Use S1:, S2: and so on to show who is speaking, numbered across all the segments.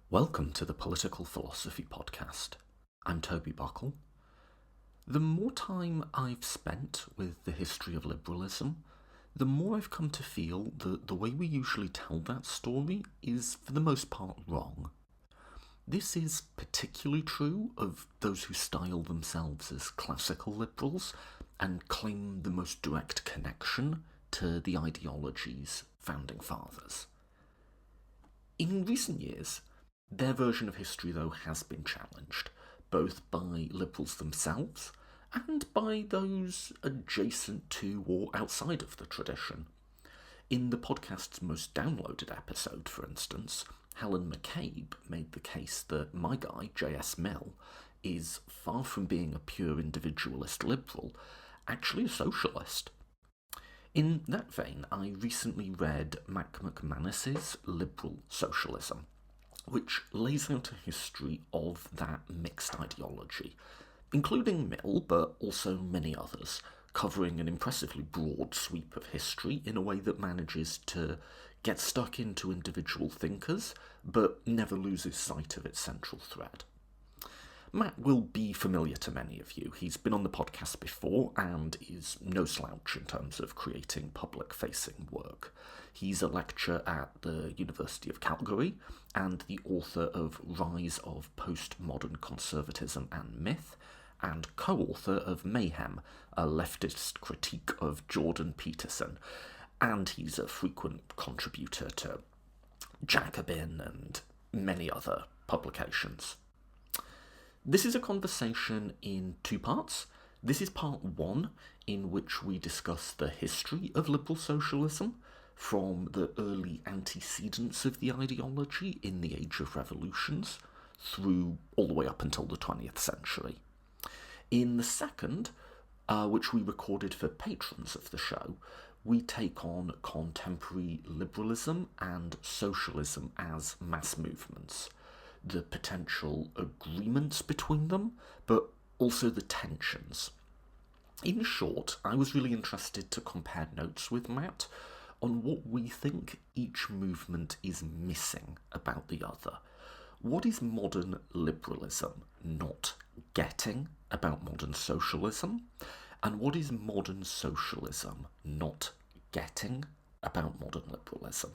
S1: Welcome to the Political Philosophy Podcast. I'm Toby Buckle. The more time I've spent with the history of liberalism, the more I've come to feel that the way we usually tell that story is, for the most part, wrong. This is particularly true of those who style themselves as classical liberals and claim the most direct connection to the ideology's founding fathers. In recent years, their version of history, though, has been challenged, both by liberals themselves and by those adjacent to or outside of the tradition. In the podcast's most downloaded episode, for instance, Helen McCabe made the case that my guy, J.S. Mill, is far from being a pure individualist liberal, actually a socialist. In that vein, I recently read McManus's Liberal Socialism, which lays out a history of that mixed ideology, including Mill, but also many others, covering an impressively broad sweep of history in a way that manages to get stuck into individual thinkers, but never loses sight of its central thread. Matt will be familiar to many of you. He's been on the podcast before and is no slouch in terms of creating public-facing work. He's a lecturer at the University of Calgary and the author of Rise of Postmodern Conservatism and Myth, and co-author of Mayhem, a leftist critique of Jordan Peterson, and he's a frequent contributor to Jacobin and many other publications. This is a conversation in two parts. This is part one, in which we discuss the history of liberal socialism, from the early antecedents of the ideology in the Age of Revolutions, through all the way up until the 20th century. In the second, which we recorded for patrons of the show, we take on contemporary liberalism and socialism as mass movements, the potential agreements between them, but also the tensions. In short, I was really interested to compare notes with Matt on what we think each movement is missing about the other. What is modern liberalism not getting about modern socialism? And what is modern socialism not getting about modern liberalism?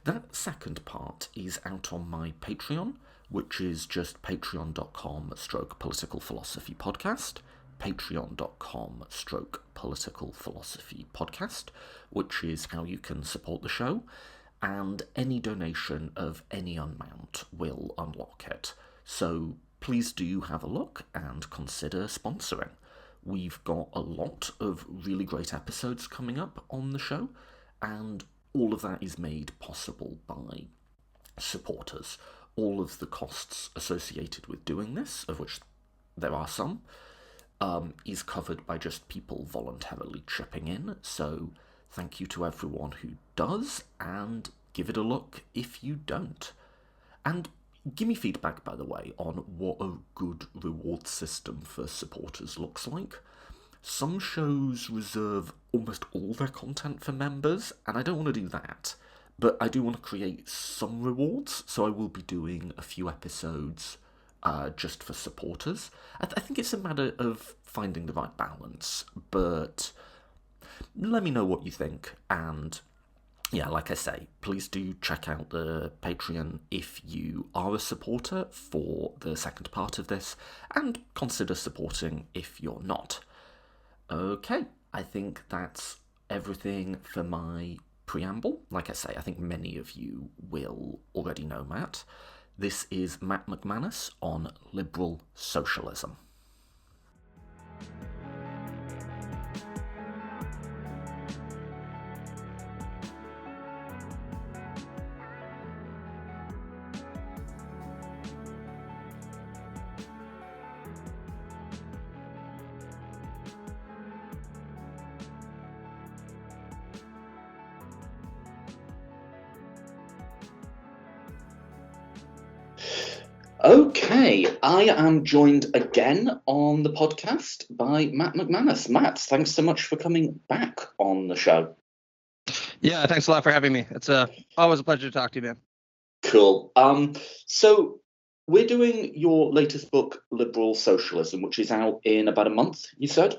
S1: That second part is out on my Patreon, which is just patreon.com/political philosophy podcast, patreon.com/political philosophy podcast, which is how you can support the show, and any donation of any amount will unlock it. So please do have a look and consider sponsoring. We've got a lot of really great episodes coming up on the show, and all of that is made possible by supporters. All of the costs associated with doing this, of which there are some, is covered by just people voluntarily chipping in. So thank you to everyone who does, and give it a look if you don't. And give me feedback, by the way, on what a good reward system for supporters looks like. Some shows reserve almost all their content for members, and I don't want to do that. But I do want to create some rewards, so I will be doing a few episodes just for supporters. I think it's a matter of finding the right balance, but let me know what you think. And yeah, like I say, please do check out the Patreon if you are a supporter for the second part of this, and consider supporting if you're not. Okay, I think that's everything for my preamble. Like I say, I think many of you will already know Matt. This is Matt McManus on liberal socialism. Okay, I am joined again on the podcast by Matt McManus. Matt, thanks so much for coming back on the show.
S2: Yeah, thanks a lot for having me. It's always a pleasure to talk to you, man.
S1: Cool. So we're doing your latest book, Liberal Socialism, which is out in about a month, you said?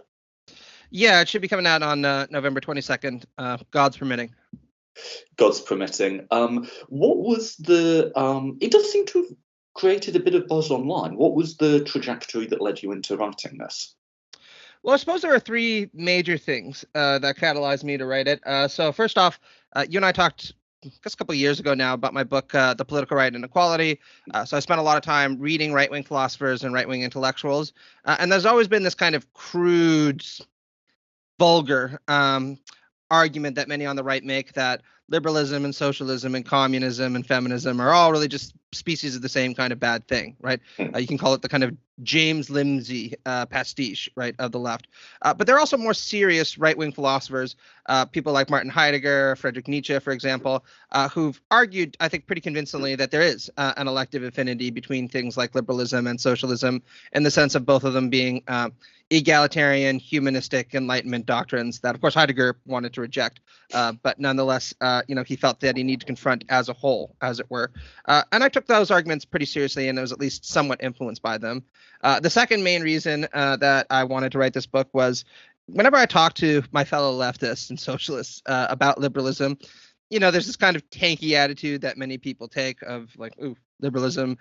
S2: Yeah, it should be coming out on November 22nd, God's permitting.
S1: God's permitting. What was the? It does seem to have created a bit of buzz online. What was the trajectory that led you into writing this?
S2: Well, I suppose there are three major things that catalyzed me to write it. So first off, you and I talked just a couple of years ago now about my book, The Political Right and Equality. So I spent a lot of time reading right-wing philosophers and right-wing intellectuals. And there's always been this kind of crude, vulgar argument that many on the right make that liberalism and socialism and communism and feminism are all really just species of the same kind of bad thing, right? You can call it the kind of James Lindsay pastiche, right, of the left. But there are also more serious right-wing philosophers, people like Martin Heidegger, Friedrich Nietzsche, for example, who've argued, I think, pretty convincingly that there is an elective affinity between things like liberalism and socialism in the sense of both of them being egalitarian, humanistic Enlightenment doctrines that, of course, Heidegger wanted to reject, but nonetheless, he felt that he needed to confront as a whole, as it were. And I took those arguments pretty seriously, and I was at least somewhat influenced by them. The second main reason that I wanted to write this book was whenever I talk to my fellow leftists and socialists about liberalism, there's this kind of tanky attitude that many people take of like, ooh, liberalism,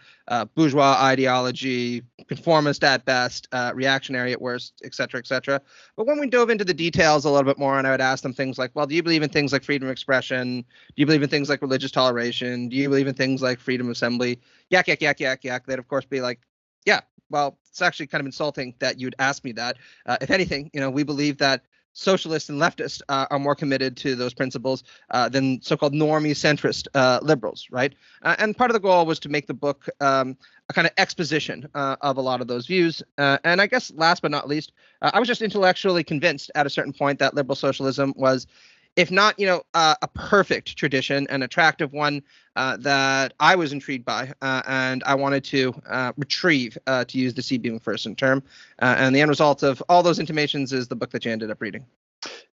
S2: bourgeois ideology, conformist at best, reactionary at worst, et cetera, et cetera. But when we dove into the details a little bit more, and I would ask them things like, well, do you believe in things like freedom of expression? Do you believe in things like religious toleration? Do you believe in things like freedom of assembly? Yak, yak, yak, yak, yak. They'd, of course, be like, yeah, well, it's actually kind of insulting that you'd ask me that. If anything, we believe that socialists and leftists are more committed to those principles than so-called normie centrist liberals, right? And part of the goal was to make the book a kind of exposition of a lot of those views. And I guess last but not least, I was just intellectually convinced at a certain point that liberal socialism was, if not, a perfect tradition, an attractive one that I was intrigued by, and I wanted to retrieve, to use the C.B. Macpherson term. And the end result of all those intimations is the book that you ended up reading.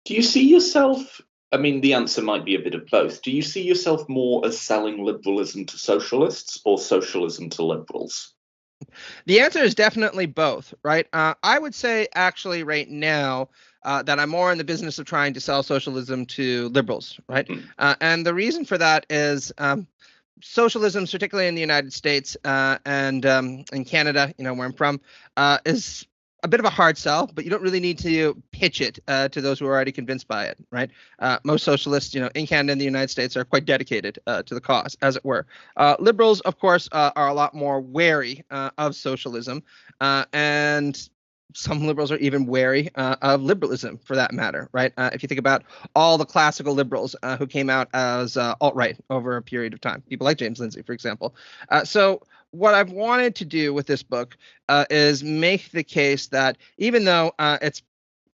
S1: Do you see yourself, I mean, the answer might be a bit of both. Do you see yourself more as selling liberalism to socialists or socialism to liberals?
S2: The answer is definitely both, right? I would say actually right now that I'm more in the business of trying to sell socialism to liberals, right? And the reason for that is socialism, particularly in the United States and in Canada, where I'm from, is a bit of a hard sell, but you don't really need to pitch it to those who are already convinced by it, right? Most socialists, in Canada and the United States are quite dedicated to the cause, as it were. Liberals, of course, are a lot more wary of socialism, and some liberals are even wary of liberalism, for that matter, right? If you think about all the classical liberals who came out as alt-right over a period of time, people like James Lindsay, for example. So what I've wanted to do with this book is make the case that even though it's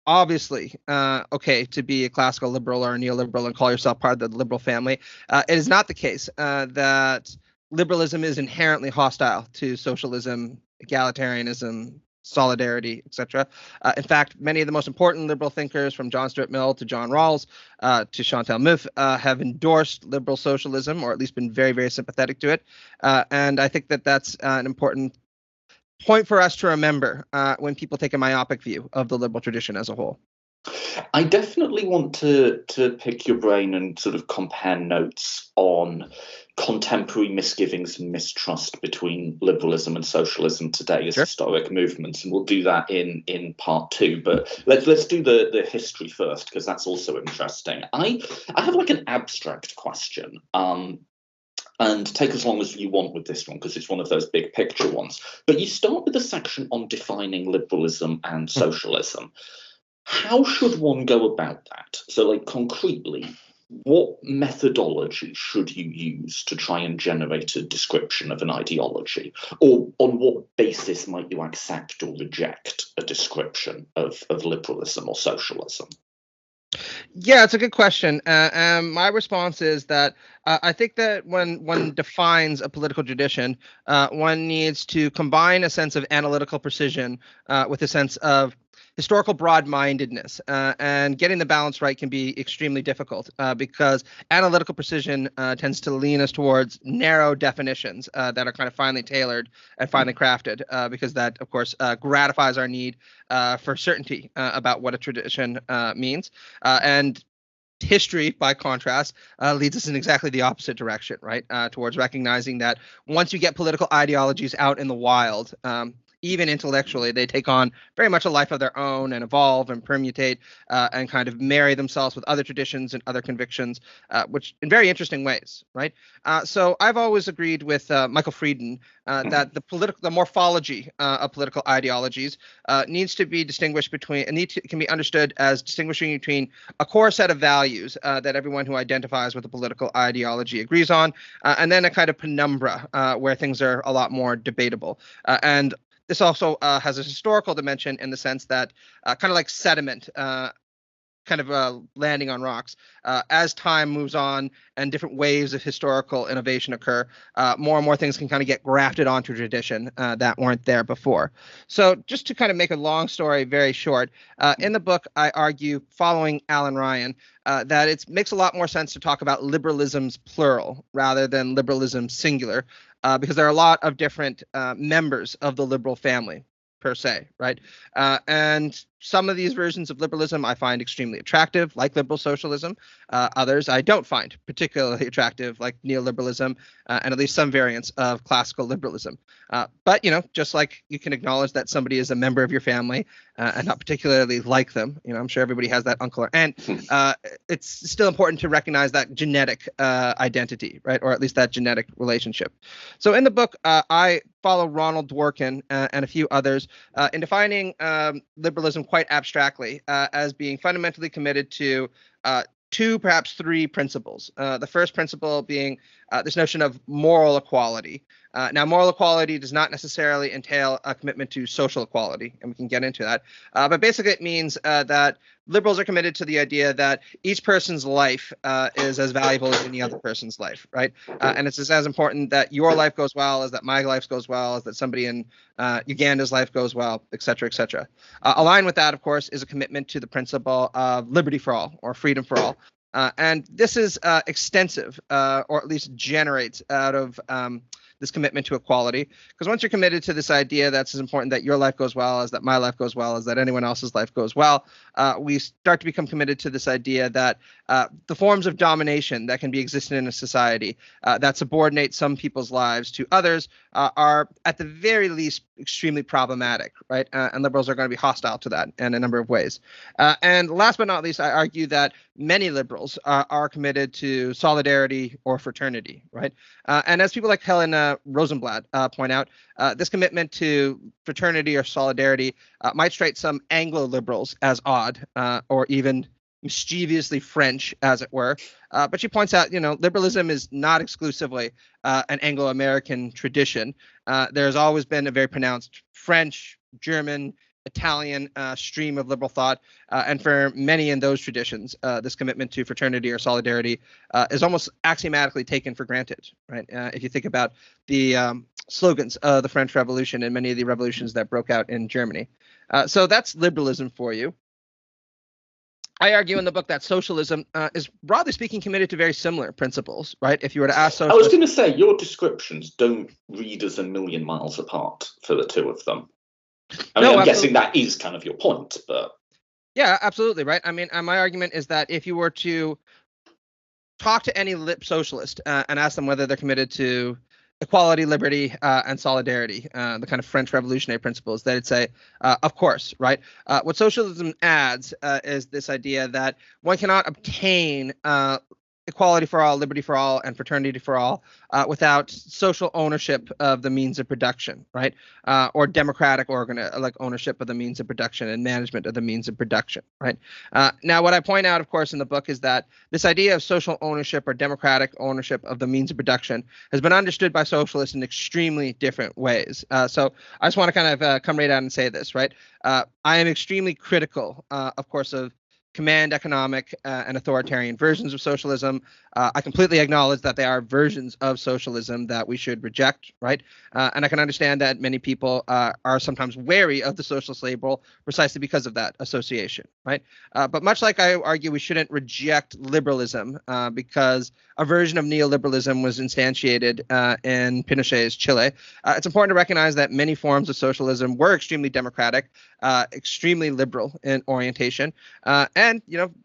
S2: obviously okay to be a classical liberal or a neoliberal and call yourself part of the liberal family, it is not the case that liberalism is inherently hostile to socialism, egalitarianism, solidarity, etc. In fact, many of the most important liberal thinkers, from John Stuart Mill to John Rawls to Chantal Mouffe, have endorsed liberal socialism, or at least been very, very sympathetic to it. And I think that that's an important point for us to remember when people take a myopic view of the liberal tradition as a whole.
S1: I definitely want to pick your brain and sort of compare notes on contemporary misgivings and mistrust between liberalism and socialism today as historic movements, and we'll do that in part two. But let's do the history first, because that's also interesting. I have like an abstract question. And take as long as you want with this one, because it's one of those big picture ones. But you start with a section on defining liberalism and socialism. How should one go about that? So, like, concretely, what methodology should you use to try and generate a description of an ideology? Or on what basis might you accept or reject a description of liberalism or socialism?
S2: Yeah, it's a good question. My response is that I think that when one defines a political tradition, one needs to combine a sense of analytical precision with a sense of historical broad-mindedness, and getting the balance right can be extremely difficult because analytical precision tends to lean us towards narrow definitions that are kind of finely tailored and finely crafted, because that, of course, gratifies our need for certainty about what a tradition means. And history, by contrast, leads us in exactly the opposite direction, right? Towards recognizing that once you get political ideologies out in the wild, even intellectually, they take on very much a life of their own and evolve and permutate and kind of marry themselves with other traditions and other convictions, which in very interesting ways, right? So I've always agreed with Michael Frieden that the morphology of political ideologies needs to be distinguished between, can be understood as distinguishing between a core set of values that everyone who identifies with a political ideology agrees on, and then a kind of penumbra where things are a lot more debatable. And this also has a historical dimension in the sense that kind of like sediment, landing on rocks. As time moves on and different waves of historical innovation occur, more and more things can kind of get grafted onto tradition that weren't there before. So just to kind of make a long story very short, in the book, I argue, following Alan Ryan, that it makes a lot more sense to talk about liberalisms plural rather than liberalism singular, because there are a lot of different members of the liberal family, per se, right? And some of these versions of liberalism I find extremely attractive, like liberal socialism. Others I don't find particularly attractive, like neoliberalism, and at least some variants of classical liberalism. But, just like you can acknowledge that somebody is a member of your family and not particularly like them, I'm sure everybody has that uncle or aunt, it's still important to recognize that genetic identity, right? Or at least that genetic relationship. So in the book, I follow Ronald Dworkin and a few others in defining liberalism quite abstractly as being fundamentally committed to two, perhaps three principles. The first principle being this notion of moral equality. Now, moral equality does not necessarily entail a commitment to social equality, and we can get into that. But basically, it means that liberals are committed to the idea that each person's life is as valuable as any other person's life, right? And it's as important that your life goes well as that my life goes well, as that somebody in Uganda's life goes well, et cetera, et cetera. Aligned with that, of course, is a commitment to the principle of liberty for all, or freedom for all. And this is extensive, or at least generates out of this commitment to equality. Because once you're committed to this idea that's as important that your life goes well as that my life goes well as that anyone else's life goes well, we start to become committed to this idea that the forms of domination that can be existent in a society that subordinate some people's lives to others are at the very least extremely problematic, right? And liberals are going to be hostile to that in a number of ways. And last but not least, I argue that many liberals are committed to solidarity or fraternity, right? And as people like Helen Rosenblatt point out, this commitment to fraternity or solidarity might strike some Anglo-liberals as odd or even mischievously French, as it were. But she points out, liberalism is not exclusively an Anglo-American tradition. There's always been a very pronounced French, German, Italian stream of liberal thought, and for many in those traditions, this commitment to fraternity or solidarity is almost axiomatically taken for granted, right? If you think about the slogans of the French Revolution and many of the revolutions that broke out in Germany. So that's liberalism for you. I argue in the book that socialism is, broadly speaking, committed to very similar principles, right? If you were to ask socialists—
S3: I was going to say, your descriptions don't read as a million miles apart for the two of them. I'm guessing that is kind of your point, but
S2: yeah, absolutely, right. I mean, my argument is that if you were to talk to any socialist and ask them whether they're committed to equality, liberty, and solidarity, the kind of French revolutionary principles, they'd say, of course, right? What socialism adds is this idea that one cannot obtain equality for all, liberty for all, and fraternity for all without social ownership of the means of production, right? Or democratic ownership of the means of production and management of the means of production, right? Now, what I point out, of course, in the book is that this idea of social ownership or democratic ownership of the means of production has been understood by socialists in extremely different ways. So I just want to kind of come right out and say this, right? I am extremely critical, of course, of command economic and authoritarian versions of socialism. I completely acknowledge that they are versions of socialism that we should reject, right? And I can understand that many people are sometimes wary of the socialist label precisely because of that association, right? But much like I argue we shouldn't reject liberalism because a version of neoliberalism was instantiated in Pinochet's Chile, it's important to recognize that many forms of socialism were extremely democratic, extremely liberal in orientation, and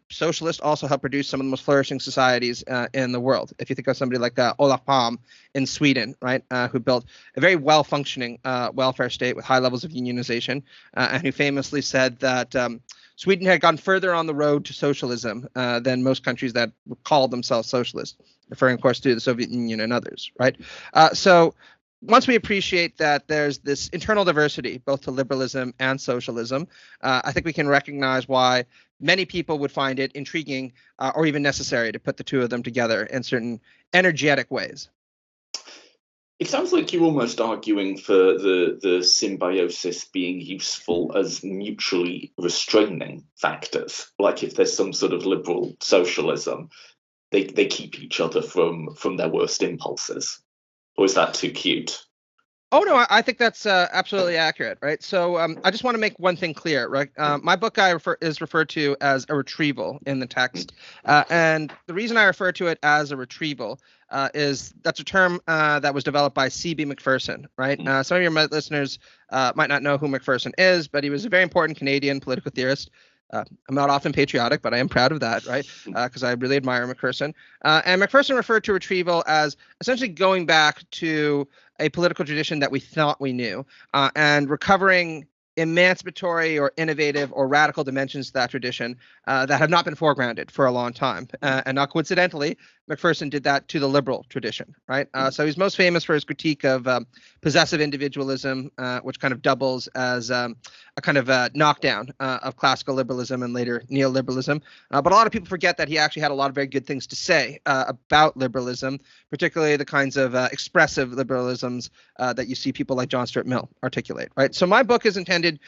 S2: socialists also helped produce some of the most flourishing societies in the world. If you think of somebody like Olof Palme in Sweden, right, who built a very well-functioning welfare state with high levels of unionization, and who famously said that Sweden had gone further on the road to socialism than most countries that called themselves socialist, referring, of course, to the Soviet Union and others, right? So once we appreciate that there's this internal diversity, both to liberalism and socialism, I think we can recognize why many people would find it intriguing or even necessary to put the two of them together in certain energetic ways.
S3: It sounds like you're almost arguing for the symbiosis being useful as mutually restraining factors. Like if there's some sort of liberal socialism, they keep each other from their worst impulses. Or is that too cute?
S2: Oh, no, I think that's absolutely accurate, right? So I just want to make one thing clear, right? My book is referred to as a retrieval in the text. And the reason I refer to it as a retrieval is that's a term that was developed by C.B. Macpherson, right? Some of your listeners might not know who Macpherson is, but he was a very important Canadian political theorist. I'm not often patriotic, but I am proud of that, right? Because I really admire Macpherson. And Macpherson referred to retrieval as essentially going back to a political tradition that we thought we knew and recovering emancipatory or innovative or radical dimensions to that tradition that have not been foregrounded for a long time. And not coincidentally, Macpherson did that to the liberal tradition, right? So he's most famous for his critique of possessive individualism, which kind of doubles as a kind of knockdown of classical liberalism and later neoliberalism. But a lot of people forget that he actually had a lot of very good things to say about liberalism, particularly the kinds of expressive liberalisms that you see people like John Stuart Mill articulate, right? So my book is intended,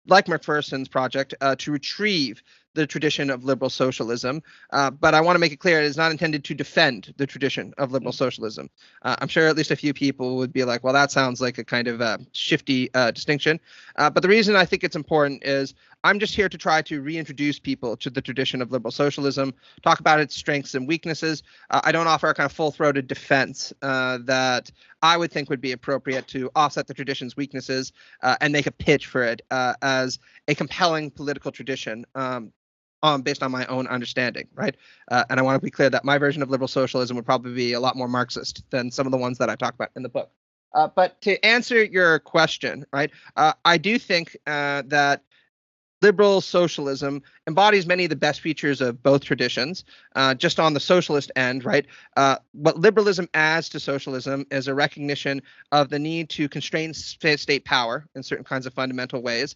S2: like Macpherson's project, to retrieve the tradition of liberal socialism. But I want to make it clear it is not intended to defend the tradition of liberal socialism. I'm sure at least a few people would be like, well, that sounds like a kind of shifty distinction. But the reason I think it's important is I'm just here to try to reintroduce people to the tradition of liberal socialism, talk about its strengths and weaknesses. I don't offer a kind of full-throated defense that I would think would be appropriate to offset the tradition's weaknesses and make a pitch for it as a compelling political tradition based on my own understanding, right? And I want to be clear that my version of liberal socialism would probably be a lot more Marxist than some of the ones that I talk about in the book. But to answer your question, right, I do think that liberal socialism embodies many of the best features of both traditions. Just on the socialist end, right? What liberalism adds to socialism is a recognition of the need to constrain state power in certain kinds of fundamental ways.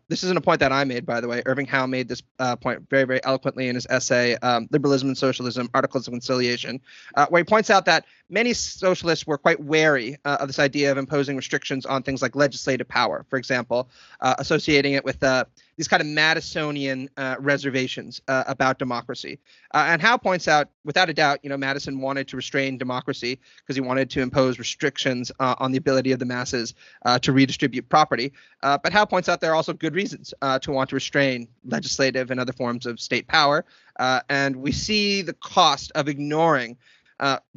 S2: This isn't a point that I made, by the way. Irving Howe made this point very, very eloquently in his essay, Liberalism and Socialism, Articles of Conciliation, where he points out that many socialists were quite wary of this idea of imposing restrictions on things like legislative power, for example, associating it with these kind of Madisonian reservations about democracy. And Howe points out, without a doubt, Madison wanted to restrain democracy because he wanted to impose restrictions on the ability of the masses to redistribute property. But Howe points out there are also good reasons to want to restrain legislative and other forms of state power. And we see the cost of ignoring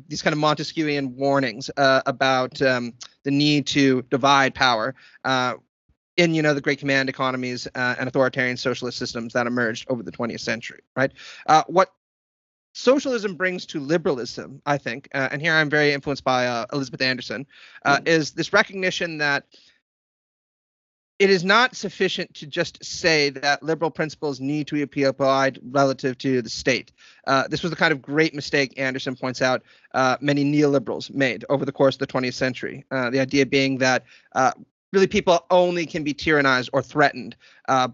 S2: these kind of Montesquieuian warnings about the need to divide power in the great command economies and authoritarian socialist systems that emerged over the 20th century, right? What socialism brings to liberalism, I think, and here I'm very influenced by Elizabeth Anderson, is this recognition that it is not sufficient to just say that liberal principles need to be applied relative to the state. This was the kind of great mistake Anderson points out many neoliberals made over the course of the 20th century. The idea being that really people only can be tyrannized or threatened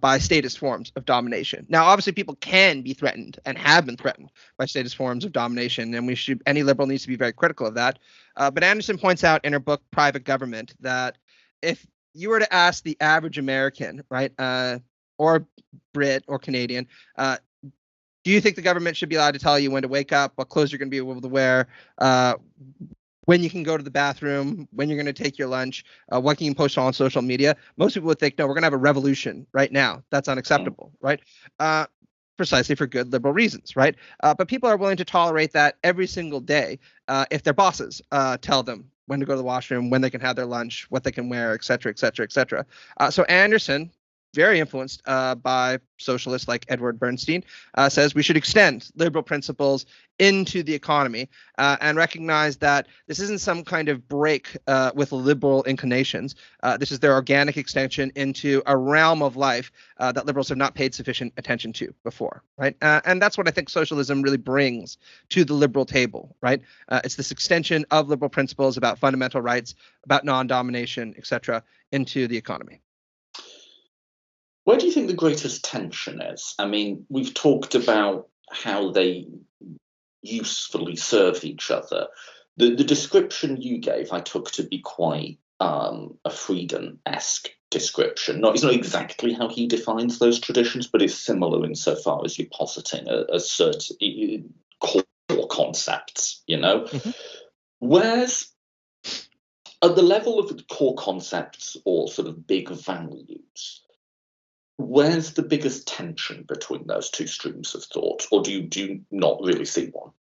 S2: by statist forms of domination. Now, obviously, people can be threatened and have been threatened by statist forms of domination, and any liberal needs to be very critical of that. But Anderson points out in her book, Private Government, that if you were to ask the average American, right, or Brit or Canadian, Do you think the government should be allowed to tell you when to wake up, what clothes you're going to be able to wear, when you can go to the bathroom, when you're going to take your lunch, what can you post on social media? Most people would think, no, we're going to have a revolution right now. That's unacceptable, right? Precisely for good liberal reasons, right? But people are willing to tolerate that every single day if their bosses tell them when to go to the washroom, when they can have their lunch, what they can wear, et cetera, et cetera, et cetera. So Anderson, very influenced by socialists like Edward Bernstein, says we should extend liberal principles into the economy and recognize that this isn't some kind of break with liberal inclinations. This is their organic extension into a realm of life that liberals have not paid sufficient attention to before, right? And that's what I think socialism really brings to the liberal table, right? It's this extension of liberal principles about fundamental rights, about non-domination, et cetera, into the economy.
S3: Where do you think the greatest tension is? I mean, we've talked about how they usefully serve each other. The description you gave, I took to be quite a Frieden-esque description. It's not exactly how he defines those traditions, but it's similar insofar as you're positing a certain core concepts,
S2: Mm-hmm.
S3: Whereas at the level of the core concepts or sort of big values, where's the biggest tension between those two streams of thought, or do you not really see one?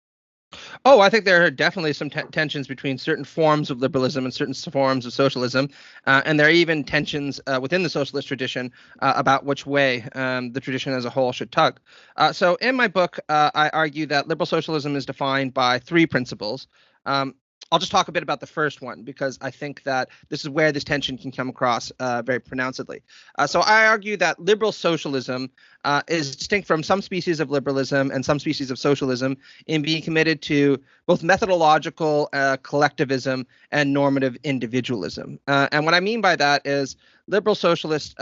S2: Oh, I think there are definitely some tensions between certain forms of liberalism and certain forms of socialism, and there are even tensions within the socialist tradition about which way the tradition as a whole should tug. So in my book, I argue that liberal socialism is defined by three principles. I'll just talk a bit about the first one because I think that this is where this tension can come across very pronouncedly. So I argue that liberal socialism is distinct from some species of liberalism and some species of socialism in being committed to both methodological collectivism and normative individualism. And what I mean by that is liberal socialists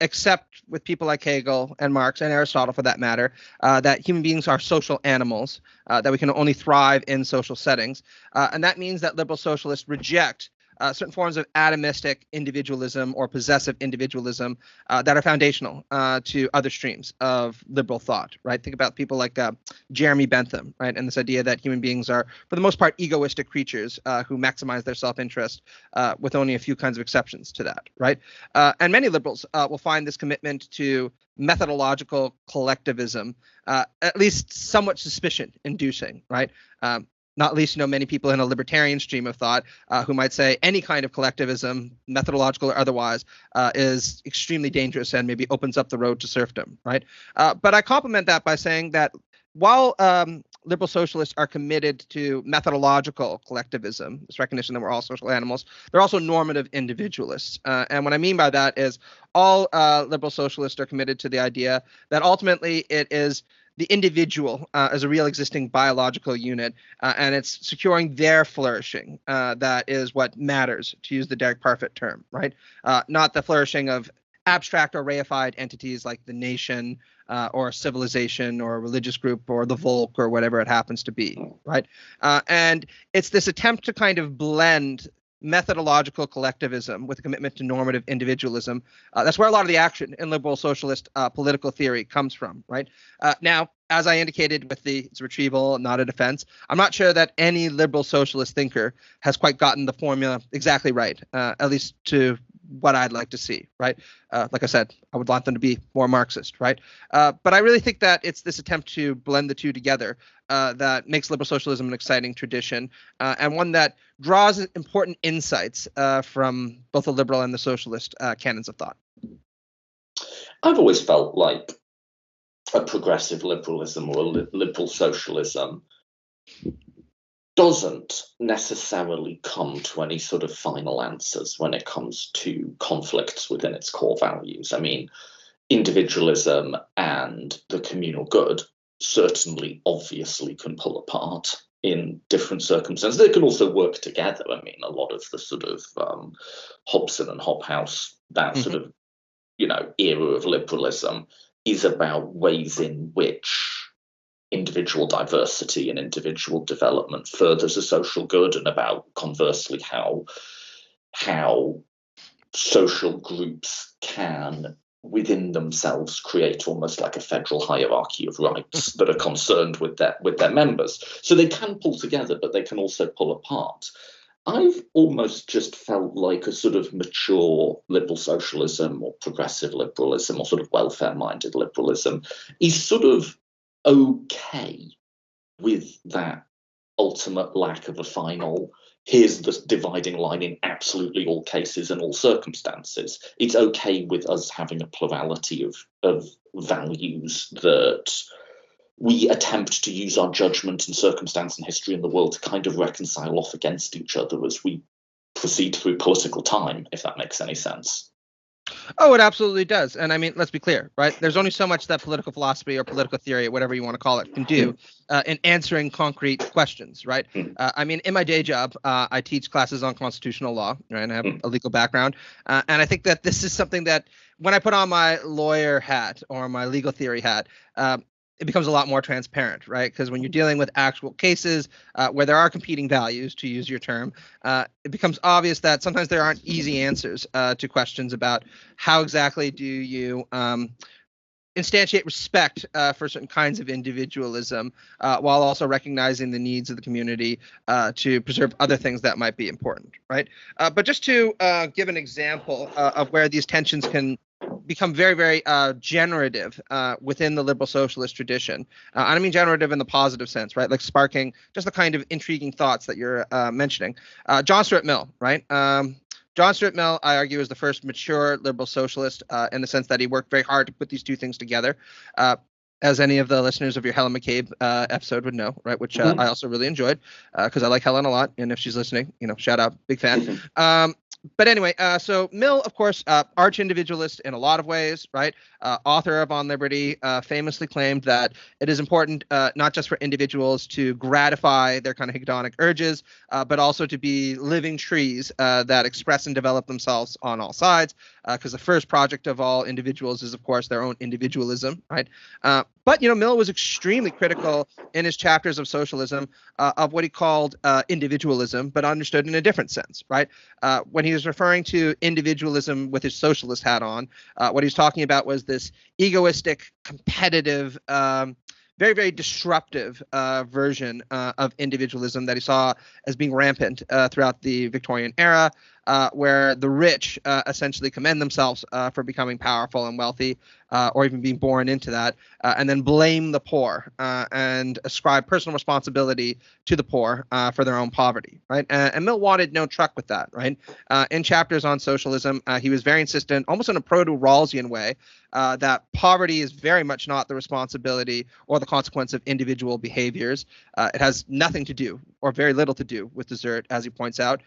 S2: accept with people like Hegel and Marx and Aristotle, for that matter, that human beings are social animals, that we can only thrive in social settings. And that means that liberal socialists reject certain forms of atomistic individualism or possessive individualism that are foundational to other streams of liberal thought, right? Think about people like Jeremy Bentham, right? And this idea that human beings are, for the most part, egoistic creatures who maximize their self-interest with only a few kinds of exceptions to that, right? And many liberals will find this commitment to methodological collectivism at least somewhat suspicion-inducing, right? Not least, many people in a libertarian stream of thought who might say any kind of collectivism, methodological or otherwise, is extremely dangerous and maybe opens up the road to serfdom, right? But I complement that by saying that while liberal socialists are committed to methodological collectivism, this recognition that we're all social animals, they're also normative individualists. And what I mean by that is all liberal socialists are committed to the idea that ultimately it is the individual as a real existing biological unit, and it's securing their flourishing that is what matters, to use the Derek Parfit term, right? Not the flourishing of abstract or reified entities like the nation or a civilization or a religious group or the Volk or whatever it happens to be, right? And it's this attempt to kind of blend methodological collectivism with a commitment to normative individualism. That's where a lot of the action in liberal socialist political theory comes from, right? Now, as I indicated with it's retrieval, not a defense, I'm not sure that any liberal socialist thinker has quite gotten the formula exactly right, at least to what I'd like to see, right? Like I said, I would want them to be more Marxist, right? But I really think that it's this attempt to blend the two together that makes liberal socialism an exciting tradition and one that draws important insights from both the liberal and the socialist canons of thought.
S3: I've always felt like a progressive liberalism or a liberal socialism doesn't necessarily come to any sort of final answers when it comes to conflicts within its core values. I mean, individualism and the communal good certainly, obviously, can pull apart in different circumstances. They can also work together. I mean, a lot of the sort of Hobson and Hobhouse, that sort of, era of liberalism is about ways in which individual diversity and individual development furthers a social good, and about conversely how social groups can within themselves create almost like a federal hierarchy of rights that are concerned with their members. So they can pull together, but they can also pull apart. I've almost just felt like a sort of mature liberal socialism or progressive liberalism or sort of welfare-minded liberalism is sort of okay with that ultimate lack of a final, here's the dividing line in absolutely all cases and all circumstances. It's okay with us having a plurality of values that we attempt to use our judgment and circumstance and history in the world to kind of reconcile off against each other as we proceed through political time, if that makes any sense.
S2: Oh, it absolutely does. And I mean, let's be clear, right? There's only so much that political philosophy or political theory, whatever you want to call it, can do in answering concrete questions, right? I mean, in my day job, I teach classes on constitutional law, right? And I have a legal background. And I think that this is something that when I put on my lawyer hat or my legal theory hat, it becomes a lot more transparent, right? Because when you're dealing with actual cases where there are competing values, to use your term, it becomes obvious that sometimes there aren't easy answers to questions about how exactly do you instantiate respect for certain kinds of individualism while also recognizing the needs of the community to preserve other things that might be important, right? But just to give an example of where these tensions can become very, very generative within the liberal socialist tradition. I don't mean generative in the positive sense, right? Like sparking just the kind of intriguing thoughts that you're mentioning. John Stuart Mill, right? John Stuart Mill, I argue, is the first mature liberal socialist in the sense that he worked very hard to put these two things together. As any of the listeners of your Helen McCabe episode would know, right? Which I also really enjoyed because I like Helen a lot. And if she's listening, shout out, big fan. But anyway, so Mill, of course, arch individualist in a lot of ways, right? Author of On Liberty, famously claimed that it is important not just for individuals to gratify their kind of hedonic urges, but also to be living trees that express and develop themselves on all sides. Because the first project of all individuals is, of course, their own individualism, right? But Mill was extremely critical in his chapters of socialism of what he called individualism, but understood in a different sense, right? When he was referring to individualism with his socialist hat on, what he was talking about was this egoistic, competitive, very, very disruptive version of individualism that he saw as being rampant throughout the Victorian era, where the rich essentially commend themselves for becoming powerful and wealthy, or even being born into that, and then blame the poor and ascribe personal responsibility to the poor for their own poverty, right? And Mill wanted no truck with that, right? In chapters on socialism, he was very insistent, almost in a proto-Rawlsian way, that poverty is very much not the responsibility or the consequence of individual behaviors. It has nothing to do, or very little to do, with desert, as he points out.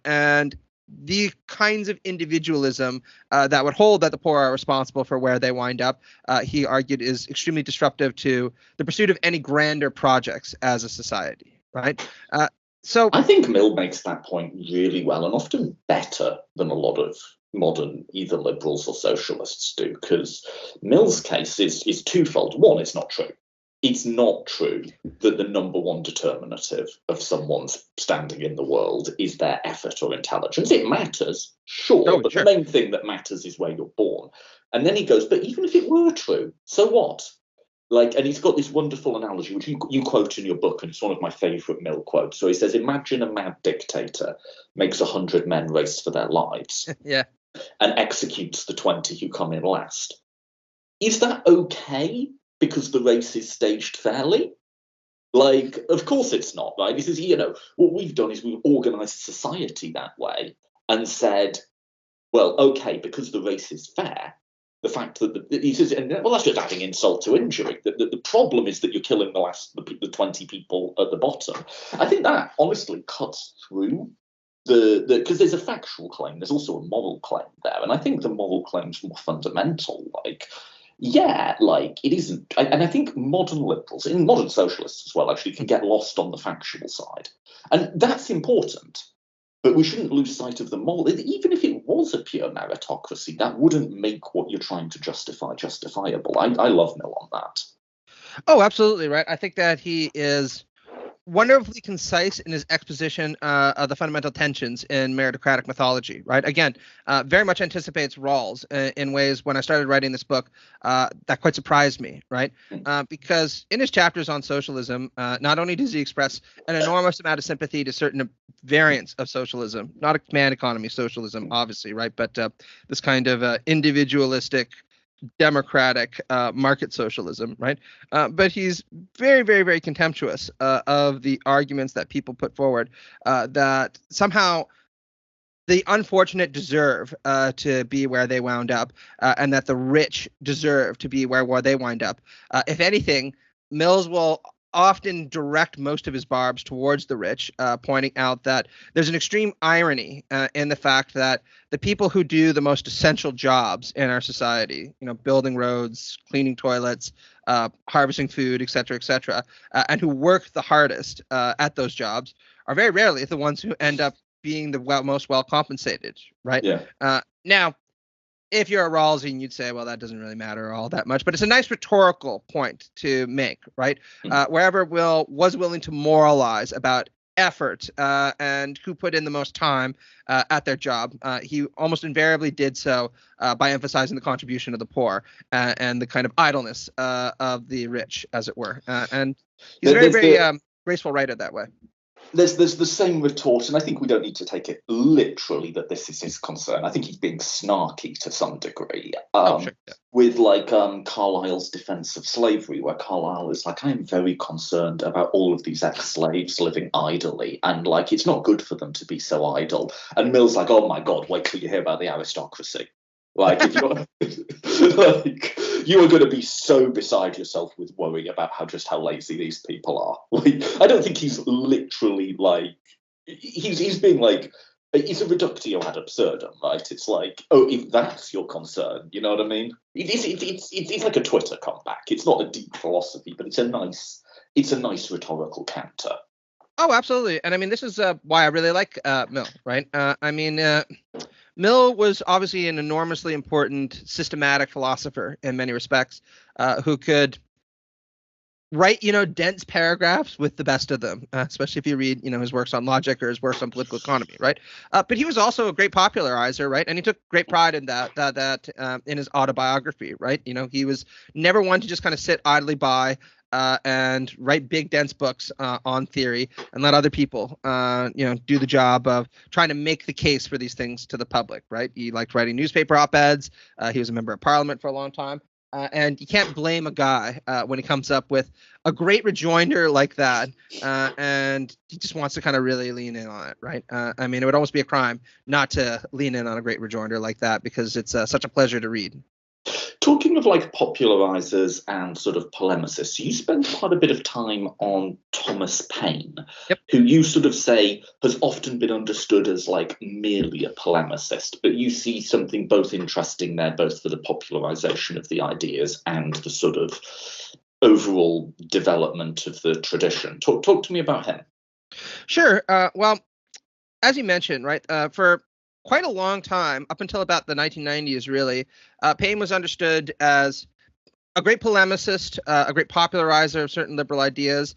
S2: And the kinds of individualism that would hold that the poor are responsible for where they wind up, he argued, is extremely disruptive to the pursuit of any grander projects as a society, right? So
S3: I think Mill makes that point really well, and often better than a lot of modern either liberals or socialists do, because Mill's case is twofold. One, it's not true. It's not true that the number one determinative of someone's standing in the world is their effort or intelligence. It matters, sure, but the main thing that matters is where you're born. And then he goes, but even if it were true, so what? And he's got this wonderful analogy, which you quote in your book, and it's one of my favourite Mill quotes. So he says, imagine a mad dictator makes 100 men race for their lives and executes the 20 who come in last. Is that okay? Because the race is staged fairly? Of course it's not, right? This is, what we've done is we've organised society that way and said, well, okay, because the race is fair, the fact that he says, well, that's just adding insult to injury. The problem is that you're killing the 20 people at the bottom. I think that honestly cuts through because there's a factual claim, there's also a moral claim there, and I think the moral claim's more fundamental. It isn't. And I think modern liberals, and modern socialists as well, actually can get lost on the factual side. And that's important. But we shouldn't lose sight of the moral. Even if it was a pure meritocracy, that wouldn't make what you're trying to justify justifiable. I love Mill on that.
S2: Oh, absolutely, right. I think that he is wonderfully concise in his exposition of the fundamental tensions in meritocratic mythology, right? Again, very much anticipates Rawls in ways when I started writing this book that quite surprised me, right? Because in his chapters on socialism, not only does he express an enormous amount of sympathy to certain variants of socialism, not a command economy socialism, obviously, right? But this kind of individualistic, democratic market socialism, right? But he's very, very, very contemptuous of the arguments that people put forward that somehow the unfortunate deserve to be where they wound up, and that the rich deserve to be where they wind up. If anything, Mills will often direct most of his barbs towards the rich, pointing out that there's an extreme irony in the fact that the people who do the most essential jobs in our society, building roads, cleaning toilets, harvesting food, et cetera, and who work the hardest at those jobs are very rarely the ones who end up being the most well compensated, right?
S3: Yeah.
S2: Now, if you're a Rawlsian, you'd say, well, that doesn't really matter all that much. But it's a nice rhetorical point to make, right? Wherever Will was willing to moralize about effort and who put in the most time at their job, he almost invariably did so by emphasizing the contribution of the poor and the kind of idleness of the rich, as it were. And he's a very, very graceful writer that way.
S3: There's the same retort, and I think we don't need to take it literally that this is his concern. I think he's being snarky to some degree.
S2: Sure, yeah.
S3: With Carlyle's defense of slavery, where Carlyle is like, I am very concerned about all of these ex-slaves living idly, and it's not good for them to be so idle. And Mill's like, oh my God, wait till you hear about the aristocracy. If you're you are going to be so beside yourself with worry about how lazy these people are. I don't think he's literally he's being it's a reductio ad absurdum, right? It's if that's your concern, you know what I mean? It's like a Twitter comeback. It's not a deep philosophy, but it's a nice rhetorical counter.
S2: Oh, absolutely. And I mean, this is why I really like Mill, right? Mill was obviously an enormously important systematic philosopher in many respects, who could write, dense paragraphs with the best of them, especially if you read, his works on logic or his works on political economy, right? But he was also a great popularizer, right? And he took great pride in that in his autobiography, right? He was never one to just kind of sit idly by and write big, dense books on theory and let other people, do the job of trying to make the case for these things to the public, right? He liked writing newspaper op-eds. He was a member of parliament for a long time. And you can't blame a guy when he comes up with a great rejoinder like that, and he just wants to kind of really lean in on it, right? It would almost be a crime not to lean in on a great rejoinder like that, because it's such a pleasure to read.
S3: Talking of popularizers and sort of polemicists, you spend quite a bit of time on Thomas Paine,
S2: yep,
S3: who you sort of say has often been understood as merely a polemicist, but you see something both interesting there, both for the popularization of the ideas and the sort of overall development of the tradition. Talk to me about him.
S2: Sure. Well, as you mentioned, right, for quite a long time, up until about the 1990s, really, Paine was understood as a great polemicist, a great popularizer of certain liberal ideas,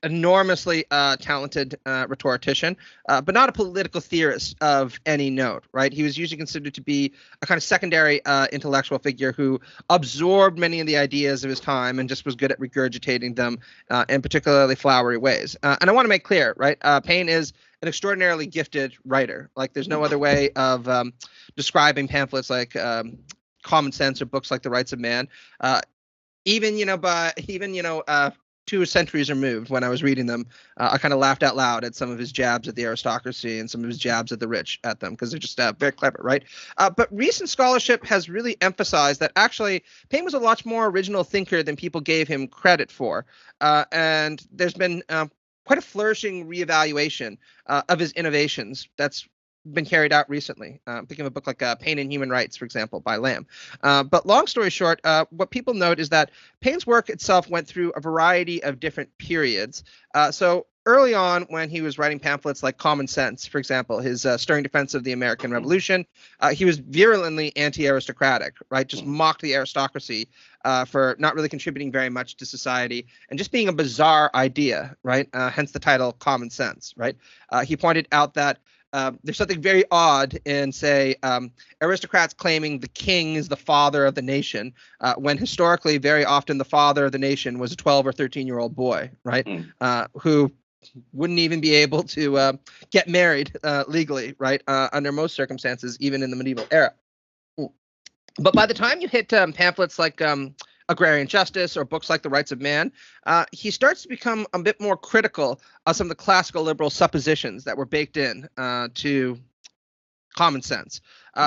S2: enormously talented rhetorician, but not a political theorist of any note, right? He was usually considered to be a kind of secondary intellectual figure who absorbed many of the ideas of his time and just was good at regurgitating them in particularly flowery ways. And I want to make clear, right? Paine is an extraordinarily gifted writer. There's no other way of describing pamphlets like Common Sense or books like The Rights of Man. Even 2 centuries removed, when I was reading them, I kind of laughed out loud at some of his jabs at the aristocracy and some of his jabs at the rich at them, because they're just very clever, right? But recent scholarship has really emphasized that actually Paine was a lot more original thinker than people gave him credit for. And there's been quite a flourishing reevaluation of his innovations that's been carried out recently. Thinking of a book like Paine and Human Rights, for example, by Lamb. But long story short, what people note is that Paine's work itself went through a variety of different periods. So early on, when he was writing pamphlets like Common Sense, for example, his stirring defense of the American Revolution, he was virulently anti-aristocratic, right? Just mocked the aristocracy for not really contributing very much to society and just being a bizarre idea, right? Hence the title Common Sense, right? He pointed out that there's something very odd in, say, aristocrats claiming the king is the father of the nation, when historically, very often the father of the nation was a 12 or 13-year-old boy, right? Who wouldn't even be able to get married legally, right? Under most circumstances, even in the medieval era. But by the time you hit pamphlets like Agrarian Justice or books like The Rights of Man, he starts to become a bit more critical of some of the classical liberal suppositions that were baked in to common sense.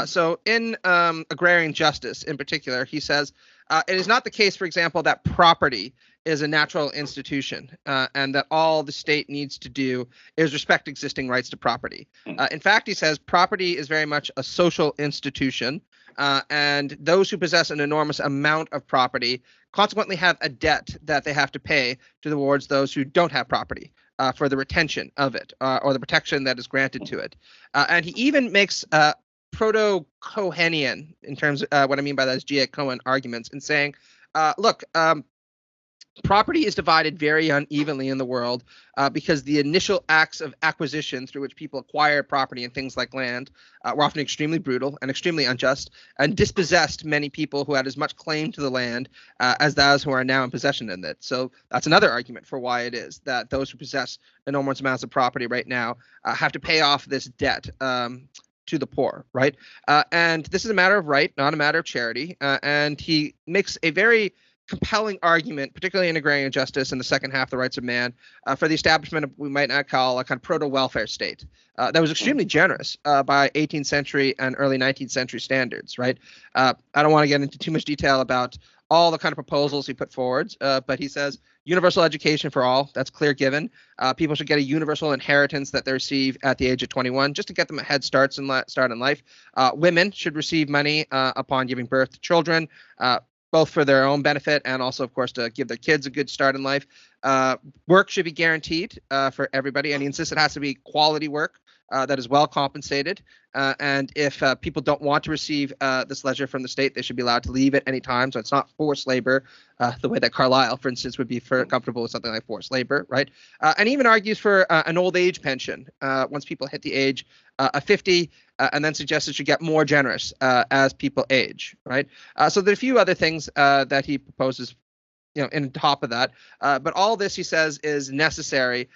S2: So in Agrarian Justice in particular, he says, it is not the case, for example, that property is a natural institution and that all the state needs to do is respect existing rights to property. In fact, he says towards is very much a social institution. And those who possess an enormous amount of property consequently have a debt that they have to pay towards those who don't have property for the retention of it or the protection that is granted to it. And he even makes proto-Cohenian, in terms of what I mean by that is G.A. Cohen arguments, in saying, look, property is divided very unevenly in the world because the initial acts of acquisition through which people acquired property and things like land were often extremely brutal and extremely unjust and dispossessed many people who had as much claim to the land as those who are now in possession in it. So that's another argument for why it is that those who possess enormous amounts of property right now have to pay off this debt to the poor, right? And this is a matter of right, not a matter of charity. And he makes a very compelling argument, particularly in Agrarian Justice in the second half of The Rights of Man, for the establishment of what we might not call a kind of proto-welfare state that was extremely generous by 18th century and early 19th century standards, right? I don't want to get into too much detail about all the kind of proposals he put forward, but he says universal education for all, that's clear given. People should get a universal inheritance that they receive at the age of 21 just to get them a head start in life. Women should receive money upon giving birth to children, both for their own benefit and also, of course, to give their kids a good start in life. Work should be guaranteed for everybody, and he insists it has to be quality work that is well compensated. And if people don't want to receive this leisure from the state, they should be allowed to leave at any time. So it's not forced labor, the way that Carlyle, for instance, would be comfortable with something like forced labor, right? And even argues for an old age pension once people hit the age of 50, and then suggests it should get more generous as people age, right? So there are a few other things that he proposes, in top of that. But all this, he says, is necessary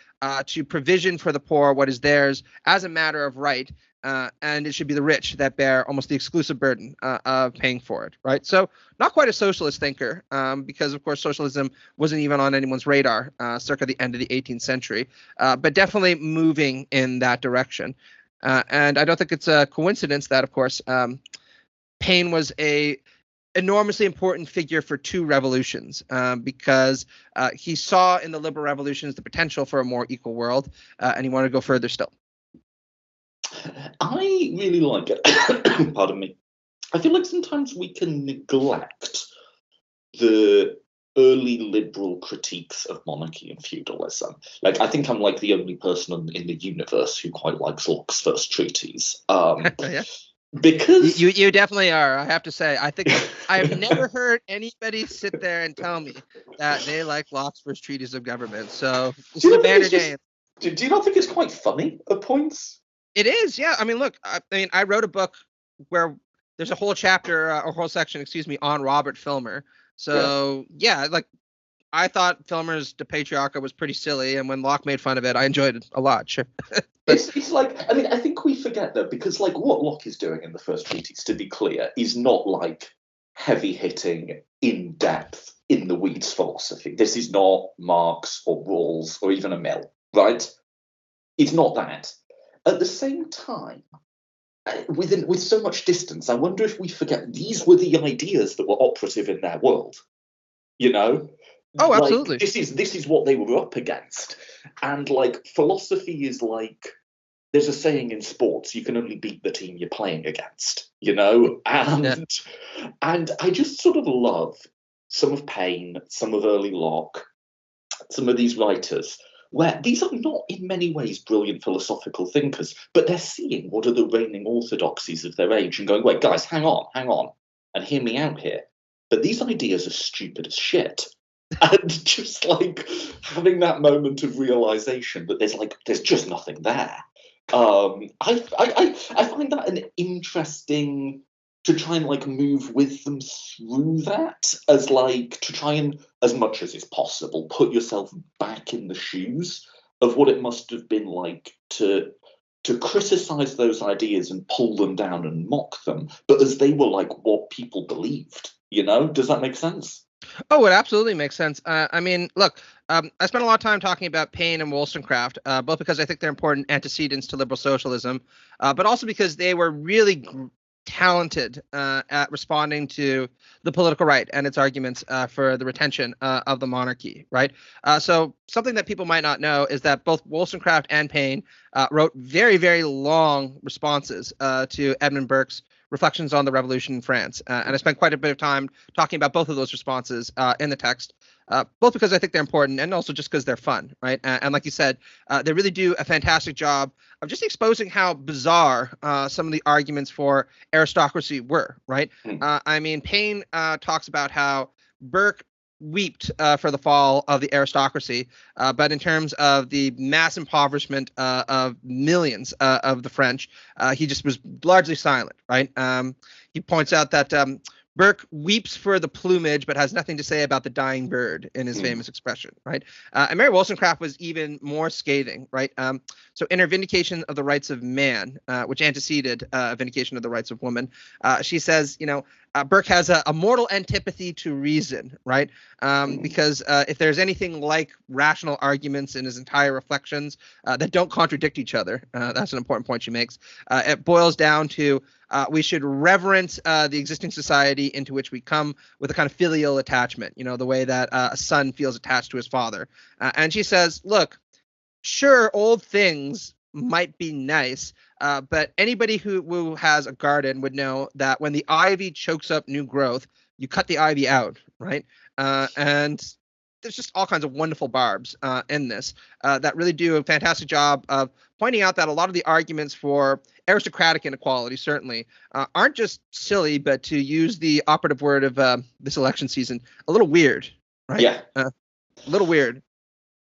S2: to provision for the poor what is theirs as a matter of right. And it should be the rich that bear almost the exclusive burden of paying for it, right? So not quite a socialist thinker, because, of course, socialism wasn't even on anyone's radar circa the end of the 18th century, but definitely moving in that direction. And I don't think it's a coincidence that, of course, Paine was a enormously important figure for two revolutions, because he saw in the liberal revolutions the potential for a more equal world, and he wanted to go further still.
S3: I really like it. Pardon me. I feel like sometimes we can neglect the early liberal critiques of monarchy and feudalism. Like, I think I'm like the only person in the universe who quite likes Locke's first treatise.
S2: Yeah.
S3: Because
S2: you definitely are. I have to say, I think I have never heard anybody sit there and tell me that they like Locke's first treatise of government. So this is a banner day.
S3: Do you not think it's quite funny at points?
S2: It is, yeah. I mean, look, I wrote a book where there's a whole chapter or whole section, on Robert Filmer. So yeah, like I thought Filmer's De Patriarcha was pretty silly, and when Locke made fun of it, I enjoyed it a lot. Sure.
S3: It's like, I mean, I think we forget that, because like what Locke is doing in the first treatise, to be clear, is not like heavy hitting, in depth, in the weeds philosophy. This is not Marx or Rawls or even a Mill, right? It's not that. At the same time, with so much distance, I wonder if we forget these were the ideas that were operative in their world.
S2: Oh, absolutely.
S3: This is what they were up against. And like philosophy is like, there's a saying in sports, you can only beat the team you're playing against, And I just sort of love some of Paine, some of early Locke, some of these writers, where these are not in many ways brilliant philosophical thinkers, but they're seeing what are the reigning orthodoxies of their age and going, wait, guys, hang on, and hear me out here. But these ideas are stupid as shit. And just like having that moment of realization that there's just nothing there. I find that an interesting to try and like move with them through that, as like to try and, as much as is possible, put yourself back in the shoes of what it must have been like to criticize those ideas and pull them down and mock them, but as they were like what people believed. Does that make sense?
S2: Oh, it absolutely makes sense. I mean, look, I spent a lot of time talking about Paine and Wollstonecraft, both because I think they're important antecedents to liberal socialism, but also because they were really talented at responding to the political right and its arguments for the retention of the monarchy, right? So something that people might not know is that both Wollstonecraft and Paine wrote very, very long responses to Edmund Burke's Reflections on the Revolution in France. And I spent quite a bit of time talking about both of those responses in the text, both because I think they're important and also just because they're fun, right? And like you said, they really do a fantastic job of just exposing how bizarre some of the arguments for aristocracy were, right? I mean, Paine talks about how Burke wept for the fall of the aristocracy, but in terms of the mass impoverishment of millions of the French, he just was largely silent, right? He points out that Burke weeps for the plumage, but has nothing to say about the dying bird in his famous expression, right? And Mary Wollstonecraft was even more scathing, right? So in her Vindication of the Rights of Man, which anteceded Vindication of the Rights of Woman, she says, Burke has a mortal antipathy to reason, right? Because if there's anything like rational arguments in his entire reflections that don't contradict each other, that's an important point she makes. It boils down to we should reverence the existing society into which we come with a kind of filial attachment, the way that a son feels attached to his father. And she says, look, sure, old things might be nice, but anybody who has a garden would know that when the ivy chokes up new growth, you cut the ivy out, right? And there's just all kinds of wonderful barbs in this that really do a fantastic job of pointing out that a lot of the arguments for aristocratic inequality certainly aren't just silly, but to use the operative word of this election season, a little weird, right?
S3: Yeah.
S2: A little weird.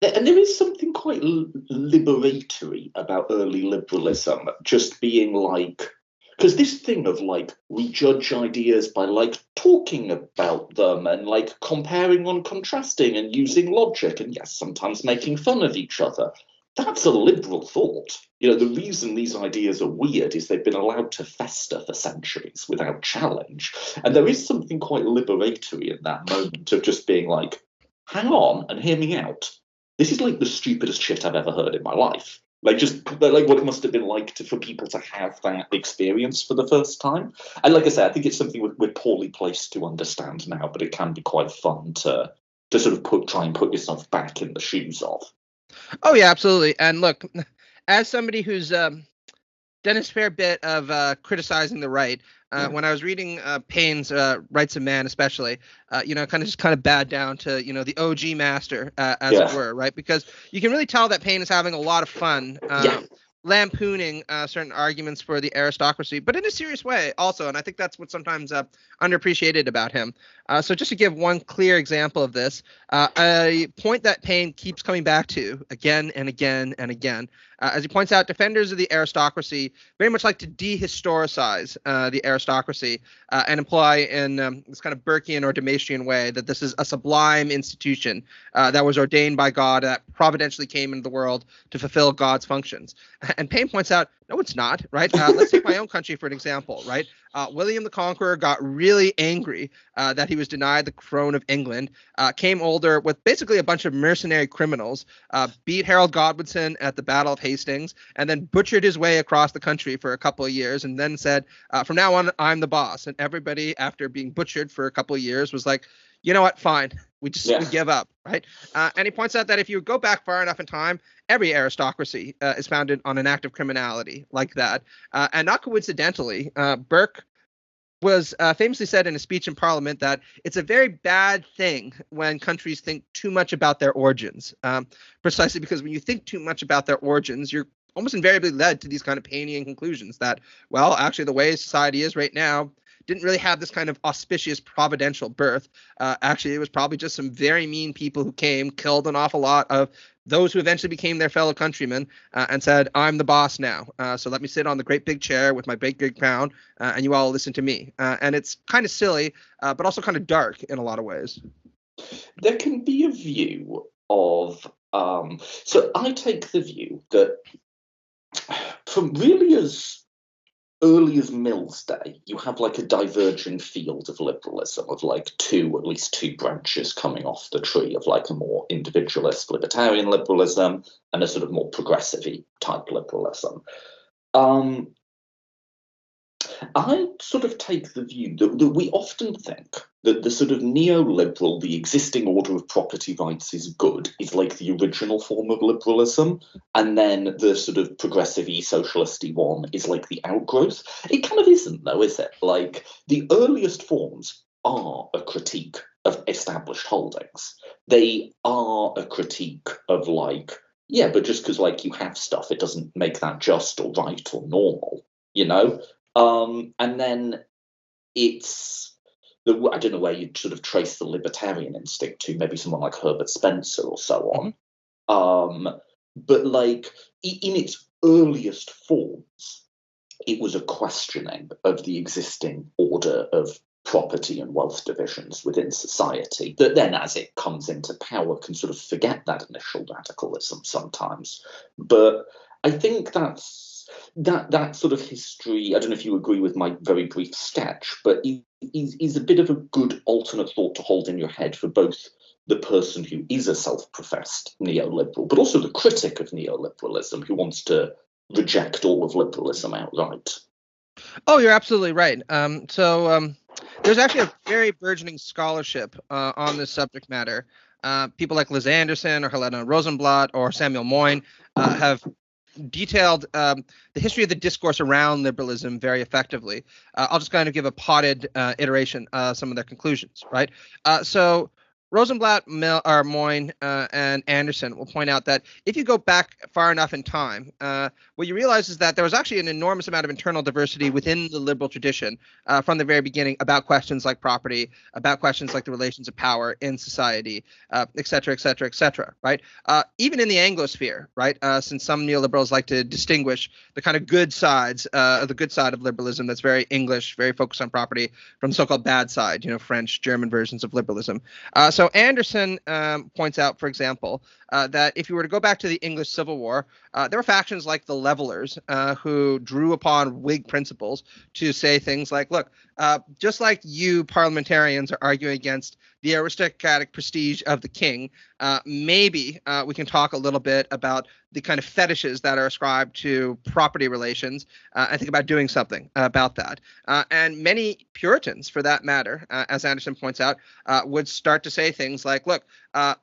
S3: And there is something quite liberatory about early liberalism, just being like, because this thing of like, we judge ideas by like talking about them and like comparing and contrasting and using logic and yes, sometimes making fun of each other. That's a liberal thought. The reason these ideas are weird is they've been allowed to fester for centuries without challenge. And there is something quite liberatory in that moment of just being like, hang on and hear me out. This is like the stupidest shit I've ever heard in my life. Like what it must have been like for people to have that experience for the first time. And like I said, I think it's something we're poorly placed to understand now, but it can be quite fun to sort of try and put yourself back in the shoes of.
S2: Oh yeah, absolutely. And look, as somebody who's done a fair bit of criticizing the right, when I was reading Paine's Rights of Man, especially, kind of bad down to, the OG master, as it were, right? Because you can really tell that Paine is having a lot of fun lampooning certain arguments for the aristocracy, but in a serious way also. And I think that's what's sometimes underappreciated about him. So just to give one clear example of this, a point that Paine keeps coming back to again and again and again, as he points out, defenders of the aristocracy very much like to dehistoricize the aristocracy and imply in this kind of Burkean or Demasian way that this is a sublime institution that was ordained by God, that providentially came into the world to fulfill God's functions. And Paine points out, no, it's not, right? Let's take my own country for an example, right? William the Conqueror got really angry that he was denied the throne of England, came older with basically a bunch of mercenary criminals, beat Harold Godwinson at the Battle of Hastings, and then butchered his way across the country for a couple of years, and then said, from now on, I'm the boss. And everybody, after being butchered for a couple of years, was like, you know what, fine. We give up, right? And he points out that if you go back far enough in time, every aristocracy is founded on an act of criminality like that. And not coincidentally, Burke was famously said in a speech in Parliament that it's a very bad thing when countries think too much about their origins, precisely because when you think too much about their origins, you're almost invariably led to these kind of Painean conclusions that, well, actually, the way society is right now didn't really have this kind of auspicious providential birth. Actually, it was probably just some very mean people who came, killed an awful lot of those who eventually became their fellow countrymen, and said, I'm the boss now. So let me sit on the great big chair with my big crown, and you all listen to me. And it's kind of silly, but also kind of dark in a lot of ways.
S3: There can be a view of, so I take the view that from really as early as Mill's day, you have like a diverging field of liberalism of like at least two branches coming off the tree of like a more individualist libertarian liberalism and a sort of more progressive type liberalism. I sort of take the view that we often think that the sort of neoliberal, the existing order of property rights is good, is like the original form of liberalism, and then the sort of progressive-y, socialist-y one is like the outgrowth. It kind of isn't, though, is it? Like, the earliest forms are a critique of established holdings. They are a critique of, like, yeah, but just because, like, you have stuff, it doesn't make that just or right or normal, you know? And then it's, I don't know where you'd sort of trace the libertarian instinct to, maybe someone like Herbert Spencer or so on. Mm-hmm. But like in its earliest forms, it was a questioning of the existing order of property and wealth divisions within society that then, as it comes into power, can sort of forget that initial radicalism sometimes. But I think that sort of history, I don't know if you agree with my very brief sketch, but is a bit of a good alternate thought to hold in your head for both the person who is a self-professed neoliberal, but also the critic of neoliberalism who wants to reject all of liberalism outright.
S2: Oh, you're absolutely right. There's actually a very burgeoning scholarship on this subject matter. People like Liz Anderson or Helena Rosenblatt or Samuel Moyn have detailed the history of the discourse around liberalism very effectively. I'll just kind of give a potted iteration some of their conclusions, right? So Rosenblatt, Moyn, and Anderson will point out that if you go back far enough in time, what you realize is that there was actually an enormous amount of internal diversity within the liberal tradition from the very beginning about questions like property, about questions like the relations of power in society, et cetera, et cetera, et cetera, right? Even in the Anglosphere, right? Since some neoliberals like to distinguish the kind of good sides, the good side of liberalism that's very English, very focused on property, from the so-called bad side, French, German versions of liberalism. So Anderson points out, for example, that if you were to go back to the English Civil War, there were factions like the Levelers who drew upon Whig principles to say things like, look, just like you parliamentarians are arguing against the aristocratic prestige of the king, maybe we can talk a little bit about the kind of fetishes that are ascribed to property relations and think about doing something about that. And many Puritans, for that matter, as Anderson points out, would start to say things like, look,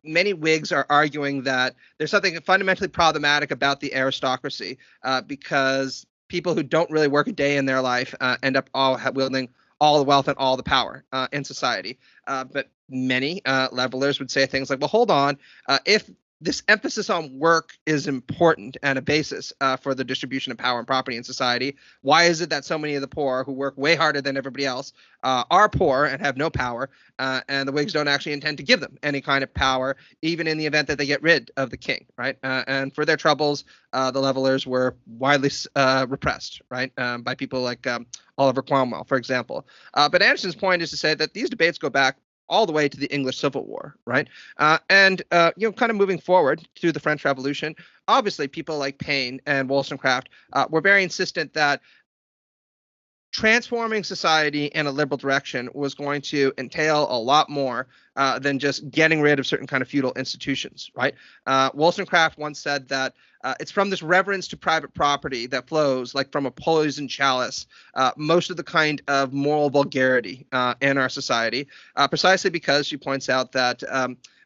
S2: many Whigs are arguing that there's something fundamentally problematic about the aristocracy because people who don't really work a day in their life end up all wielding all the wealth and all the power in society. But many levelers would say things like, well, hold on, if this emphasis on work is important and a basis for the distribution of power and property in society, why is it that so many of the poor who work way harder than everybody else are poor and have no power, and the Whigs don't actually intend to give them any kind of power, even in the event that they get rid of the king, right? And for their troubles, the levelers were widely repressed, right, by people like Oliver Cromwell, for example. But Anderson's point is to say that these debates go back all the way to the English Civil War, right? And kind of moving forward through the French Revolution, obviously people like Paine and Wollstonecraft were very insistent that transforming society in a liberal direction was going to entail a lot more than just getting rid of certain kind of feudal institutions, right? Wollstonecraft once said that it's from this reverence to private property that flows, like from a poisoned chalice, most of the kind of moral vulgarity in our society, precisely because she points out that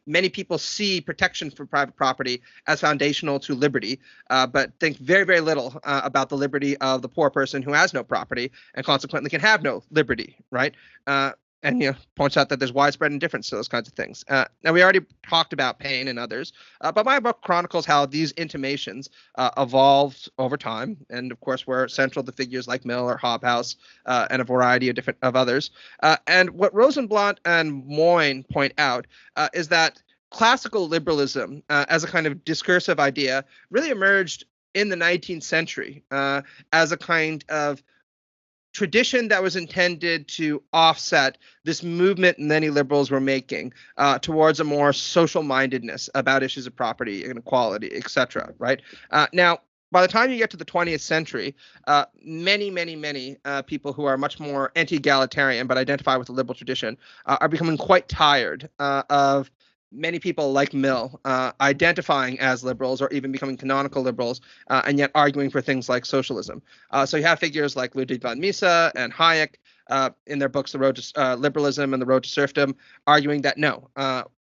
S2: many people see protection for private property as foundational to liberty, but think very, very little about the liberty of the poor person who has no property and consequently can have no liberty, right? And points out that there's widespread indifference to those kinds of things. Now, we already talked about Paine and others, but my book chronicles how these intimations evolved over time, and of course were central to figures like Mill or Hobhouse and a variety of others. And what Rosenblatt and Moyne point out is that classical liberalism as a kind of discursive idea really emerged in the 19th century as a kind of tradition that was intended to offset this movement many liberals were making towards a more social mindedness about issues of property, inequality, etc. Right now, by the time you get to the 20th century, many people who are much more anti-egalitarian but identify with the liberal tradition are becoming quite tired of many people like Mill identifying as liberals or even becoming canonical liberals and yet arguing for things like socialism. So you have figures like Ludwig von Mises and Hayek in their books, The Road to Liberalism and The Road to Serfdom, arguing that no,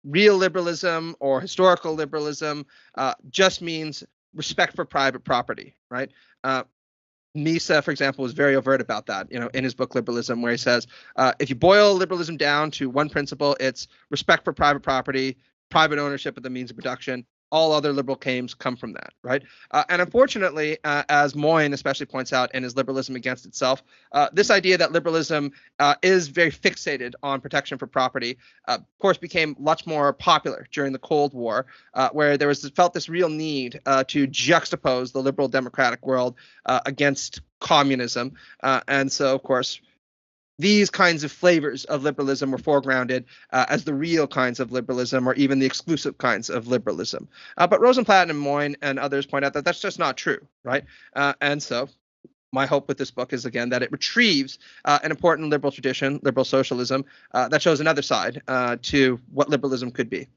S2: real liberalism or historical liberalism just means respect for private property, right? Mises, for example, was very overt about that, in his book Liberalism, where he says, if you boil liberalism down to one principle, it's respect for private property, private ownership of the means of production. All other liberal claims come from that, right? And unfortunately, as Moyne especially points out in his Liberalism Against Itself, this idea that liberalism is very fixated on protection for property, of course, became much more popular during the Cold War, where there was felt this real need to juxtapose the liberal democratic world against communism. And so, of course, these kinds of flavors of liberalism were foregrounded as the real kinds of liberalism or even the exclusive kinds of liberalism. But Rosenblatt and Moyne and others point out that that's just not true, right? And so my hope with this book is, again, that it retrieves an important liberal tradition, liberal socialism, that shows another side to what liberalism could be.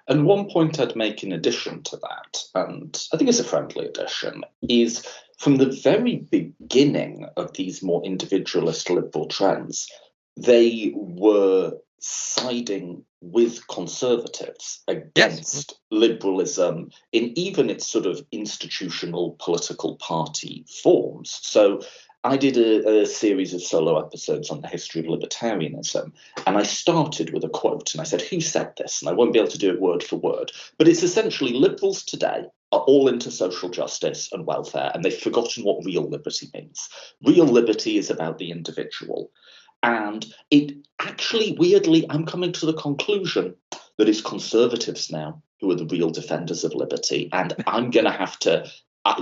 S3: And one point I'd make in addition to that, and I think it's a friendly addition, is from the very beginning of these more individualist liberal trends, they were siding with conservatives against liberalism in even its sort of institutional political party forms. So I did a series of solo episodes on the history of libertarianism, and I started with a quote, and I said, who said this? And I won't be able to do it word for word, but it's essentially liberals today are all into social justice and welfare, and they've forgotten what real liberty means. Real liberty is about the individual. And it actually, weirdly, I'm coming to the conclusion that it's conservatives now who are the real defenders of liberty, and I'm going to have to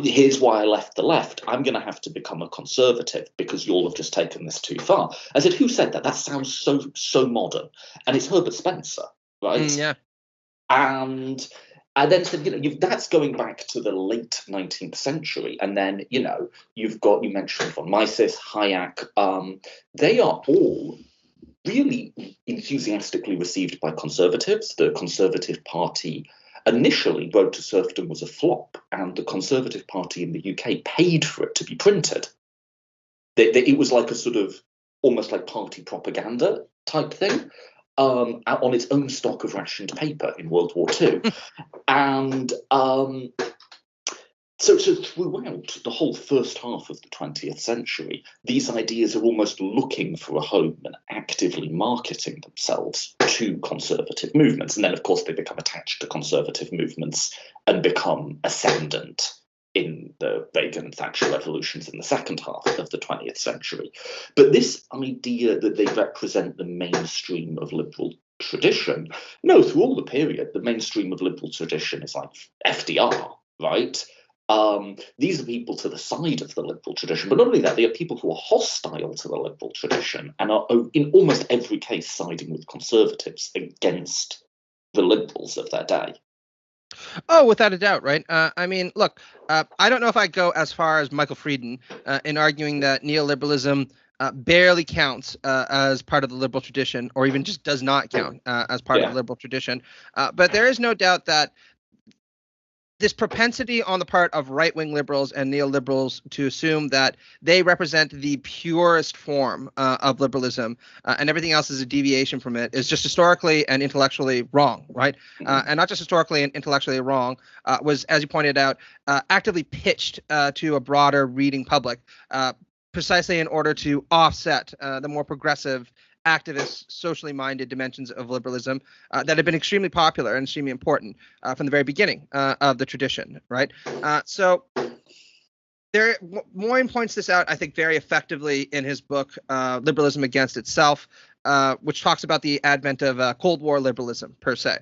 S3: here's why I left the left. I'm going to have to become a conservative because you all have just taken this too far. I said, who said that? That sounds so modern. And it's Herbert Spencer, right?
S2: Yeah.
S3: And I then said, that's going back to the late 19th century. And then, you mentioned von Mises, Hayek. They are all really enthusiastically received by conservatives. The Conservative Party initially, Road to Serfdom was a flop, and the Conservative Party in the UK paid for it to be printed. It was like a sort of almost like party propaganda type thing on its own stock of rationed paper in World War II. And so throughout the whole first half of the 20th century, these ideas are almost looking for a home and actively marketing themselves to conservative movements. And then, of course, they become attached to conservative movements and become ascendant in the Reagan and Thatcher revolutions in the second half of the 20th century. But this idea that they represent the mainstream of liberal tradition, no, through all the period, the mainstream of liberal tradition is like FDR, right? These are people to the side of the liberal tradition, but not only that, they are people who are hostile to the liberal tradition and are, in almost every case, siding with conservatives against the liberals of their day.
S2: Oh, without a doubt, right? Look, I don't know if I go as far as Michael Frieden in arguing that neoliberalism barely counts as part of the liberal tradition, or even just does not count as part of the liberal tradition. But there is no doubt that this propensity on the part of right-wing liberals and neoliberals to assume that they represent the purest form of liberalism, and everything else is a deviation from it, is just historically and intellectually wrong, right? And not just historically and intellectually wrong, was, as you pointed out, actively pitched to a broader reading public, precisely in order to offset the more progressive, activist, socially minded dimensions of liberalism that have been extremely popular and extremely important from the very beginning of the tradition, right? So Moyne points this out, I think, very effectively in his book, Liberalism Against Itself, which talks about the advent of Cold War liberalism, per se.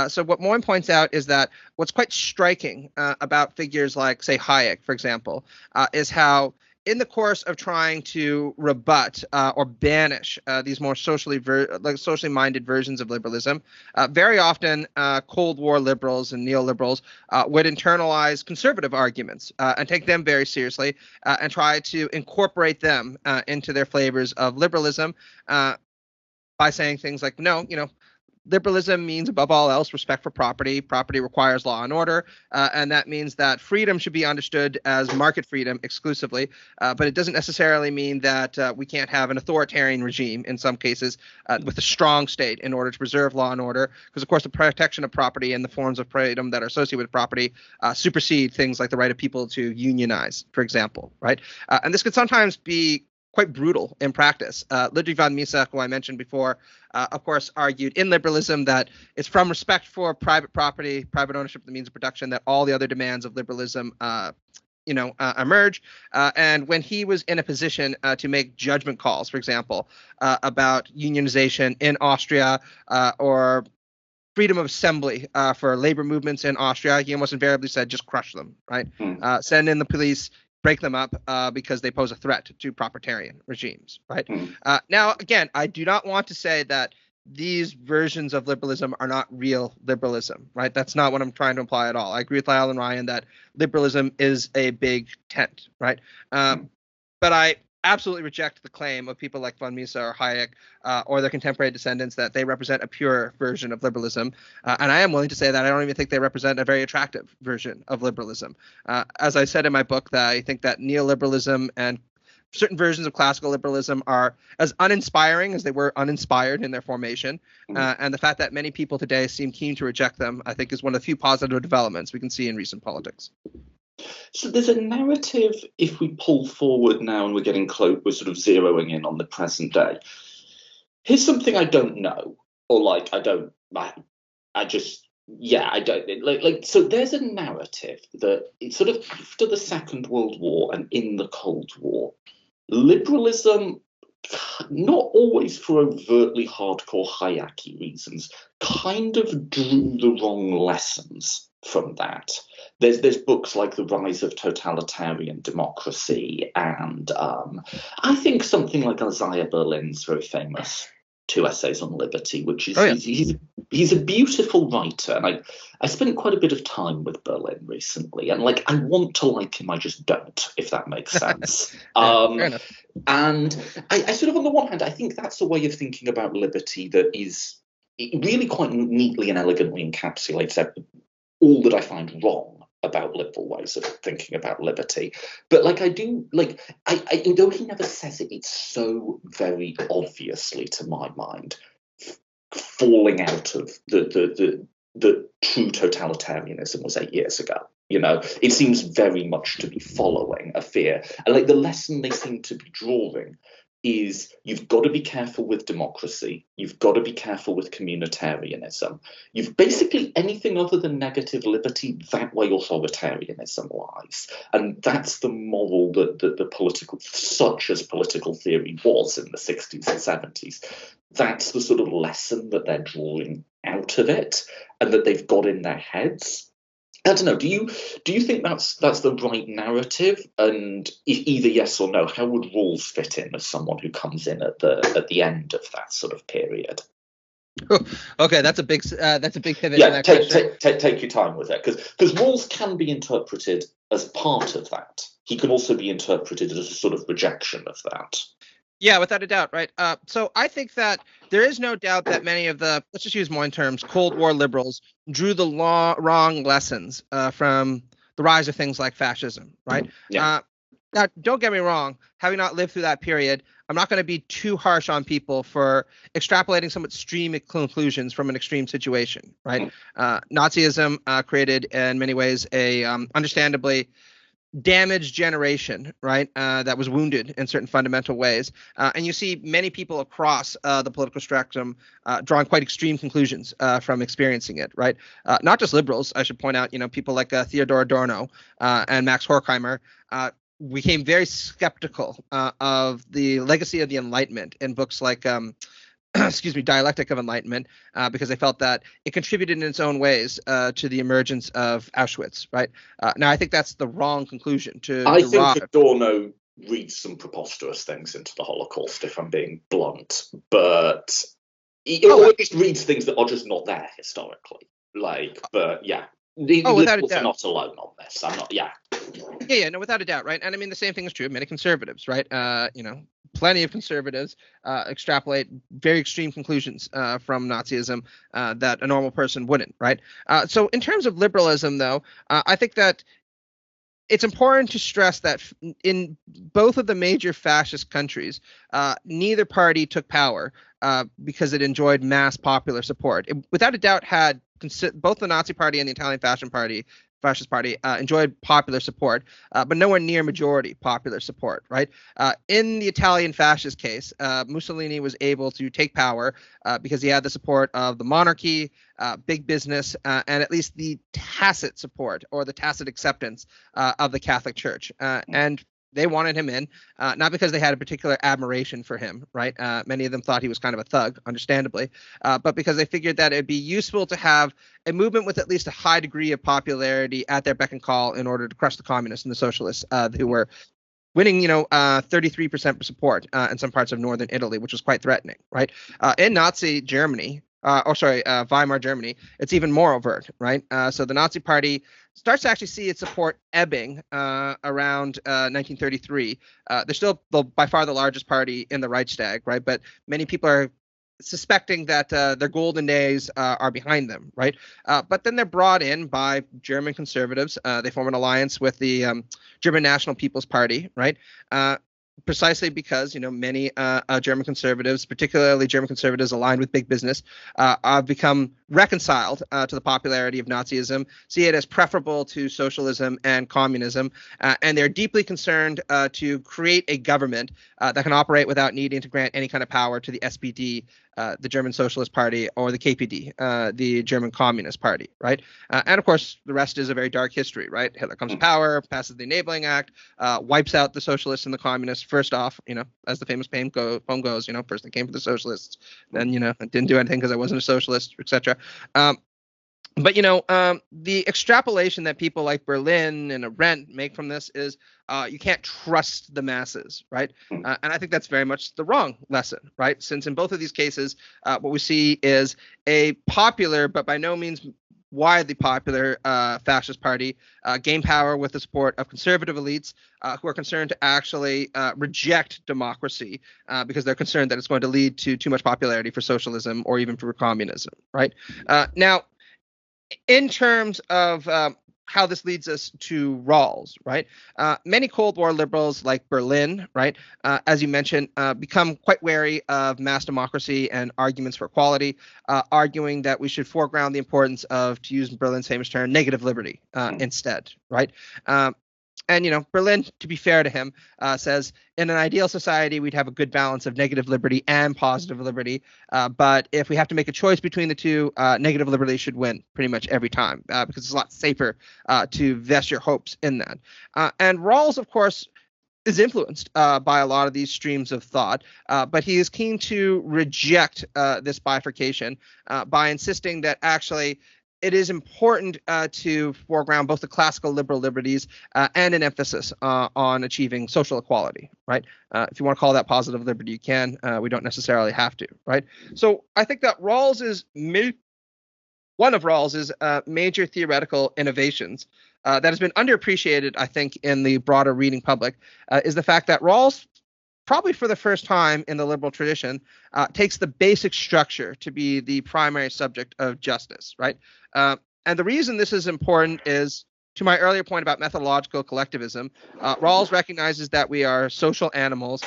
S2: So what Moyne points out is that what's quite striking about figures like, say, Hayek, for example, is how in the course of trying to rebut or banish these more socially minded versions of liberalism, very often Cold War liberals and neoliberals would internalize conservative arguments and take them very seriously and try to incorporate them into their flavors of liberalism by saying things like, no, liberalism means, above all else, respect for property. Property requires law and order, and that means that freedom should be understood as market freedom exclusively, but it doesn't necessarily mean that we can't have an authoritarian regime in some cases with a strong state in order to preserve law and order, because, of course, the protection of property and the forms of freedom that are associated with property supersede things like the right of people to unionize, for example, right? And this could sometimes be quite brutal in practice. Ludwig von Mises, who I mentioned before, of course, argued in liberalism that it's from respect for private property, private ownership of the means of production, that all the other demands of liberalism emerge. And when he was in a position to make judgment calls, for example, about unionization in Austria or freedom of assembly for labor movements in Austria, he almost invariably said, just crush them, right? Send in the police, break them up because they pose a threat to proprietarian regimes, right? Now, again, I do not want to say that these versions of liberalism are not real liberalism, right? That's not what I'm trying to imply at all. I agree with Lyle and Ryan that liberalism is a big tent, right? But I absolutely reject the claim of people like von Mises or Hayek or their contemporary descendants that they represent a pure version of liberalism. And I am willing to say that I don't even think they represent a very attractive version of liberalism. As I said in my book, that I think that neoliberalism and certain versions of classical liberalism are as uninspiring as they were uninspired in their formation. And the fact that many people today seem keen to reject them, I think, is one of the few positive developments we can see in recent politics.
S3: So there's a narrative, if we pull forward now and we're getting close, we're sort of zeroing in on the present day. Here's something I don't know, or I don't, so there's a narrative that it's sort of after the Second World War and in the Cold War, liberalism, not always for overtly hardcore Hayeki reasons, kind of drew the wrong lessons from that. There's books like The Rise of Totalitarian Democracy, and I think something like Isaiah Berlin's very famous 2 essays on liberty, which is he's a beautiful writer, and I spent quite a bit of time with Berlin recently, and I want to like him, I just don't, if that makes sense.
S2: Fair enough.
S3: And I sort of, on the one hand, I think that's a way of thinking about liberty that is, it really quite neatly and elegantly encapsulates all that I find wrong about liberal ways of thinking about liberty. But I though he never says it, it's so very obviously, to my mind, falling out of the true totalitarianism was 8 years ago. It seems very much to be following a fear. And the lesson they seem to be drawing is you've got to be careful with democracy. You've got to be careful with communitarianism. You've basically anything other than negative liberty, that way authoritarianism lies. And that's the moral that the political, such as political theory was in the 60s and 70s. That's the sort of lesson that they're drawing out of it and that they've got in their heads. I don't know. Do you think that's the right narrative? And either yes or no, how would Rawls fit in as someone who comes in at the end of that sort of period?
S2: Okay, that's a big pivot.
S3: Yeah, take your time with it, because Rawls can be interpreted as part of that. He can also be interpreted as a sort of rejection of that.
S2: Yeah, without a doubt, right? So I think that there is no doubt that many of the, let's just use more terms, Cold War liberals drew the wrong lessons from the rise of things like fascism, right?
S3: Yeah.
S2: Now, don't get me wrong, having not lived through that period, I'm not going to be too harsh on people for extrapolating some extreme conclusions from an extreme situation, right? Nazism created, in many ways, a understandably damaged generation, right? That was wounded in certain fundamental ways, and you see many people across the political spectrum drawing quite extreme conclusions from experiencing it, right? Not just liberals, I should point out. People like Theodor Adorno and Max Horkheimer became very skeptical of the legacy of the Enlightenment in books like excuse me, Dialectic of Enlightenment, because they felt that it contributed in its own ways to the emergence of Auschwitz, right? Now, I think that's the wrong conclusion to
S3: I
S2: derive.
S3: think Adorno reads some preposterous things into the Holocaust, if I'm being blunt, but he always reads things that are just not there historically. But yeah, the liberals are not alone on this. I'm not, yeah.
S2: Yeah, no, without a doubt, right? And I mean, the same thing is true of many conservatives, right? Plenty of conservatives extrapolate very extreme conclusions from Nazism that a normal person wouldn't, right? So in terms of liberalism, though, I think that it's important to stress that in both of the major fascist countries, neither party took power because it enjoyed mass popular support. It, without a doubt, had both the Nazi Party and the Italian Fascist Party enjoyed popular support, but nowhere near majority popular support, right? In the Italian fascist case, Mussolini was able to take power because he had the support of the monarchy, big business, and at least the tacit support or the tacit acceptance of the Catholic Church. And they wanted him in, not because they had a particular admiration for him, right? Many of them thought he was kind of a thug, understandably, but because they figured that it'd be useful to have a movement with at least a high degree of popularity at their beck and call in order to crush the communists and the socialists who were winning, 33% support in some parts of northern Italy, which was quite threatening, right? In Nazi Germany, Weimar Germany, it's even more overt, right? So the Nazi Party starts to actually see its support ebbing around 1933. They're still by far the largest party in the Reichstag, right? But many people are suspecting that their golden days are behind them, right? But then they're brought in by German conservatives. They form an alliance with the German National People's Party, right? Precisely because many German conservatives, particularly German conservatives aligned with big business, have become reconciled to the popularity of Nazism, see it as preferable to socialism and communism, and they're deeply concerned to create a government that can operate without needing to grant any kind of power to the SPD, the German Socialist Party, or the KPD, the German Communist Party, right? And of course, the rest is a very dark history, right? Hitler comes to power, passes the Enabling Act, wipes out the socialists and the communists. First off, as the famous poem goes, first they came for the socialists, then, it didn't do anything because I wasn't a socialist, etc. But the extrapolation that people like Berlin and Arendt make from this is you can't trust the masses, right? And I think that's very much the wrong lesson, right? Since in both of these cases, what we see is a popular but by no means widely popular fascist party gain power with the support of conservative elites who are concerned to actually reject democracy because they're concerned that it's going to lead to too much popularity for socialism or even for communism, right? Now, in terms of how this leads us to Rawls, right? Many Cold War liberals like Berlin, right, as you mentioned, become quite wary of mass democracy and arguments for equality, arguing that we should foreground the importance of, to use Berlin's famous term, negative liberty instead, right? And Berlin, to be fair to him, says in an ideal society we'd have a good balance of negative liberty and positive liberty. But if we have to make a choice between the two, negative liberty should win pretty much every time because it's a lot safer to vest your hopes in that. And Rawls, of course, is influenced by a lot of these streams of thought, but he is keen to reject this bifurcation by insisting that actually it is important to foreground both the classical liberal liberties and an emphasis on achieving social equality, right? If you want to call that positive liberty, you can. We don't necessarily have to, right? So I think that one of Rawls's major theoretical innovations that has been underappreciated, I think, in the broader reading public is the fact that Rawls probably for the first time in the liberal tradition, takes the basic structure to be the primary subject of justice, right? And the reason this is important is, to my earlier point about methodological collectivism, Rawls recognizes that we are social animals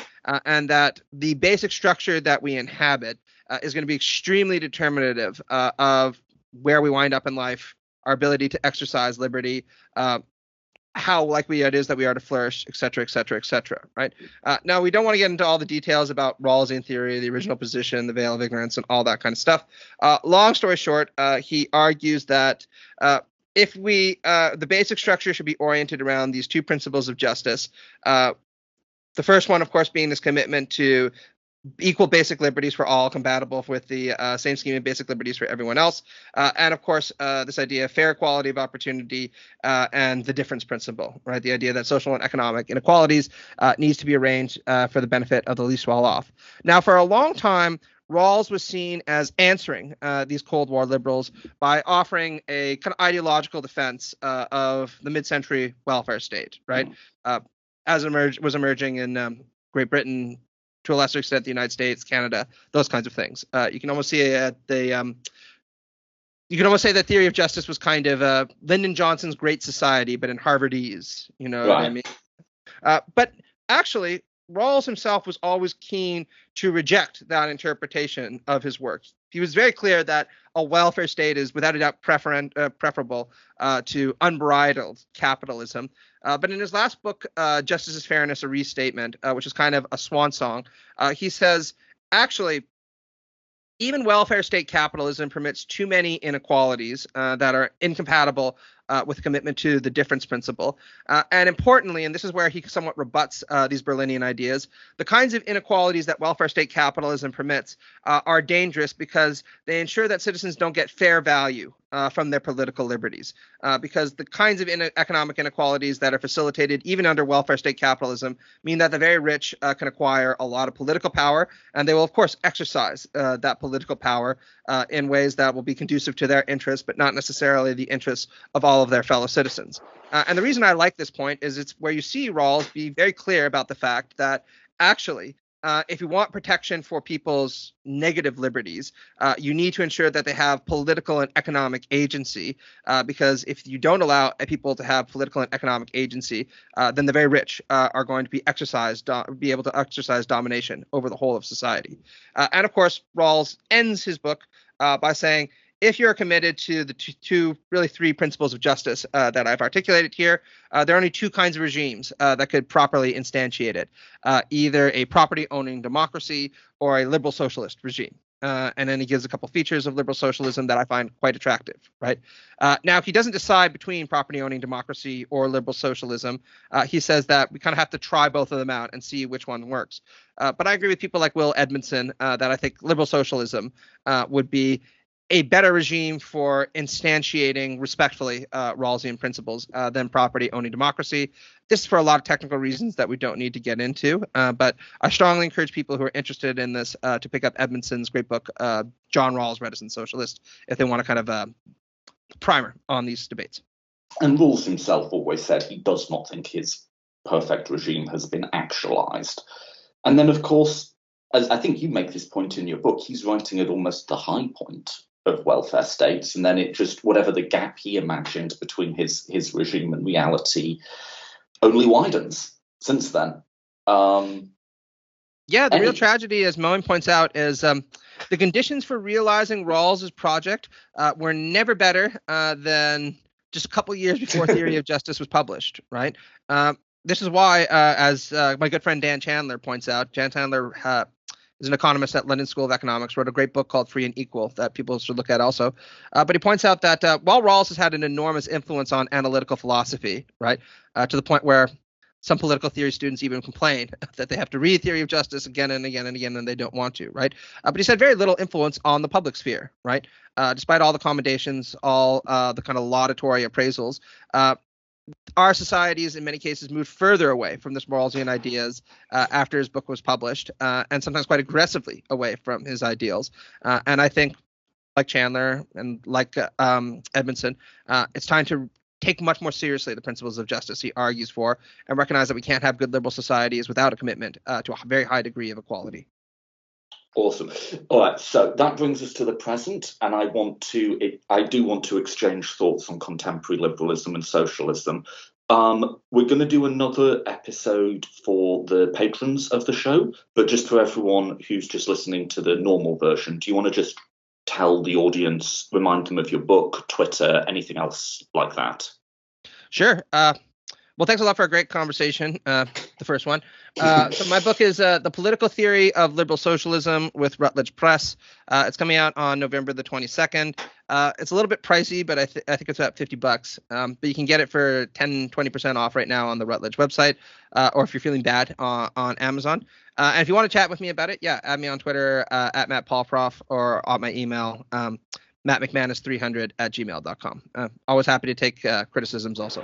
S2: and that the basic structure that we inhabit is going to be extremely determinative of where we wind up in life, our ability to exercise liberty, how likely it is that we are to flourish, et cetera, et cetera, et cetera, right? Now, we don't want to get into all the details about Rawlsian theory, the original position, the veil of ignorance, and all that kind of stuff. Long story short, he argues that if the basic structure should be oriented around these two principles of justice. The first one, of course, being this commitment to equal basic liberties for all, compatible with the same scheme of basic liberties for everyone else. And of course, this idea of fair equality of opportunity and the difference principle, right? The idea that social and economic inequalities needs to be arranged for the benefit of the least well off. Now, for a long time, Rawls was seen as answering these Cold War liberals by offering a kind of ideological defense of the mid-century welfare state, right? As was emerging in Great Britain, to a lesser extent, the United States, Canada, those kinds of things. You can almost see you can almost say that theory of justice was kind of Lyndon Johnson's Great Society, but in Harvardese. You know what I mean? But actually, Rawls himself was always keen to reject that interpretation of his works. He was very clear that a welfare state is without a doubt preferable to unbridled capitalism. But in his last book, Justice is Fairness, a Restatement, which is kind of a swan song, he says, actually, even welfare state capitalism permits too many inequalities that are incompatible with commitment to the difference principle. And importantly, and this is where he somewhat rebuts these Berlinian ideas, the kinds of inequalities that welfare state capitalism permits are dangerous because they ensure that citizens don't get fair value from their political liberties. Because the kinds of economic inequalities that are facilitated even under welfare state capitalism mean that the very rich can acquire a lot of political power, and they will, of course, exercise that political power in ways that will be conducive to their interests, but not necessarily the interests of all of their fellow citizens. And the reason I like this point is it's where you see Rawls be very clear about the fact that actually, if you want protection for people's negative liberties, you need to ensure that they have political and economic agency, because if you don't allow people to have political and economic agency, then the very rich are going to be able to exercise domination over the whole of society. And of course, Rawls ends his book by saying, if you're committed to the really three principles of justice that I've articulated here, there are only two kinds of regimes that could properly instantiate it, either a property-owning democracy or a liberal socialist regime. And then he gives a couple features of liberal socialism that I find quite attractive, right? Now, he doesn't decide between property-owning democracy or liberal socialism. He says that we kind of have to try both of them out and see which one works. But I agree with people like Will Edmondson that I think liberal socialism would be a better regime for instantiating respectfully Rawlsian principles than property-owning democracy. This is for a lot of technical reasons that we don't need to get into, but I strongly encourage people who are interested in this to pick up Edmondson's great book, John Rawls, Reticent Socialist, if they want to kind of primer on these debates.
S3: And Rawls himself always said he does not think his perfect regime has been actualized. And then, of course, as I think you make this point in your book, he's writing at almost the high point of welfare states, and then it just, whatever the gap he imagined between his regime and reality only widens since then.
S2: Yeah, the real tragedy, as Moen points out, is the conditions for realizing Rawls's project were never better than just a couple years before Theory of Justice was published, right? This is why, as my good friend Dan Chandler points out, Dan Chandler is an economist at London School of Economics, wrote a great book called Free and Equal that people should look at also. But he points out that while Rawls has had an enormous influence on analytical philosophy, right, to the point where some political theory students even complain that they have to read Theory of Justice again and again and again, and they don't want to, right? But he's had very little influence on the public sphere, right? Despite all the commendations, all the kind of laudatory appraisals, our societies in many cases moved further away from this Rawlsian ideas after his book was published, and sometimes quite aggressively away from his ideals. And I think, like Chandler and like Edmondson, it's time to take much more seriously the principles of justice he argues for, and recognize that we can't have good liberal societies without a commitment to a very high degree of equality.
S3: Awesome. All right, so that brings us to the present, and I do want to exchange thoughts on contemporary liberalism and socialism. We're going to do another episode for the patrons of the show, but just for everyone who's just listening to the normal version, do you want to just tell the audience, remind them of your book, Twitter, anything else like that?
S2: Sure. Well, thanks a lot for a great conversation, the first one. So my book is The Political Theory of Liberal Socialism with Routledge Press. It's coming out on November the 22nd. It's a little bit pricey, but I think it's about $50. But you can get it for 20% off right now on the Routledge website, or if you're feeling bad, on Amazon. And if you want to chat with me about it, add me on Twitter at MattPaulProf or on my email, MattMcManus300 @gmail.com. Always happy to take criticisms also.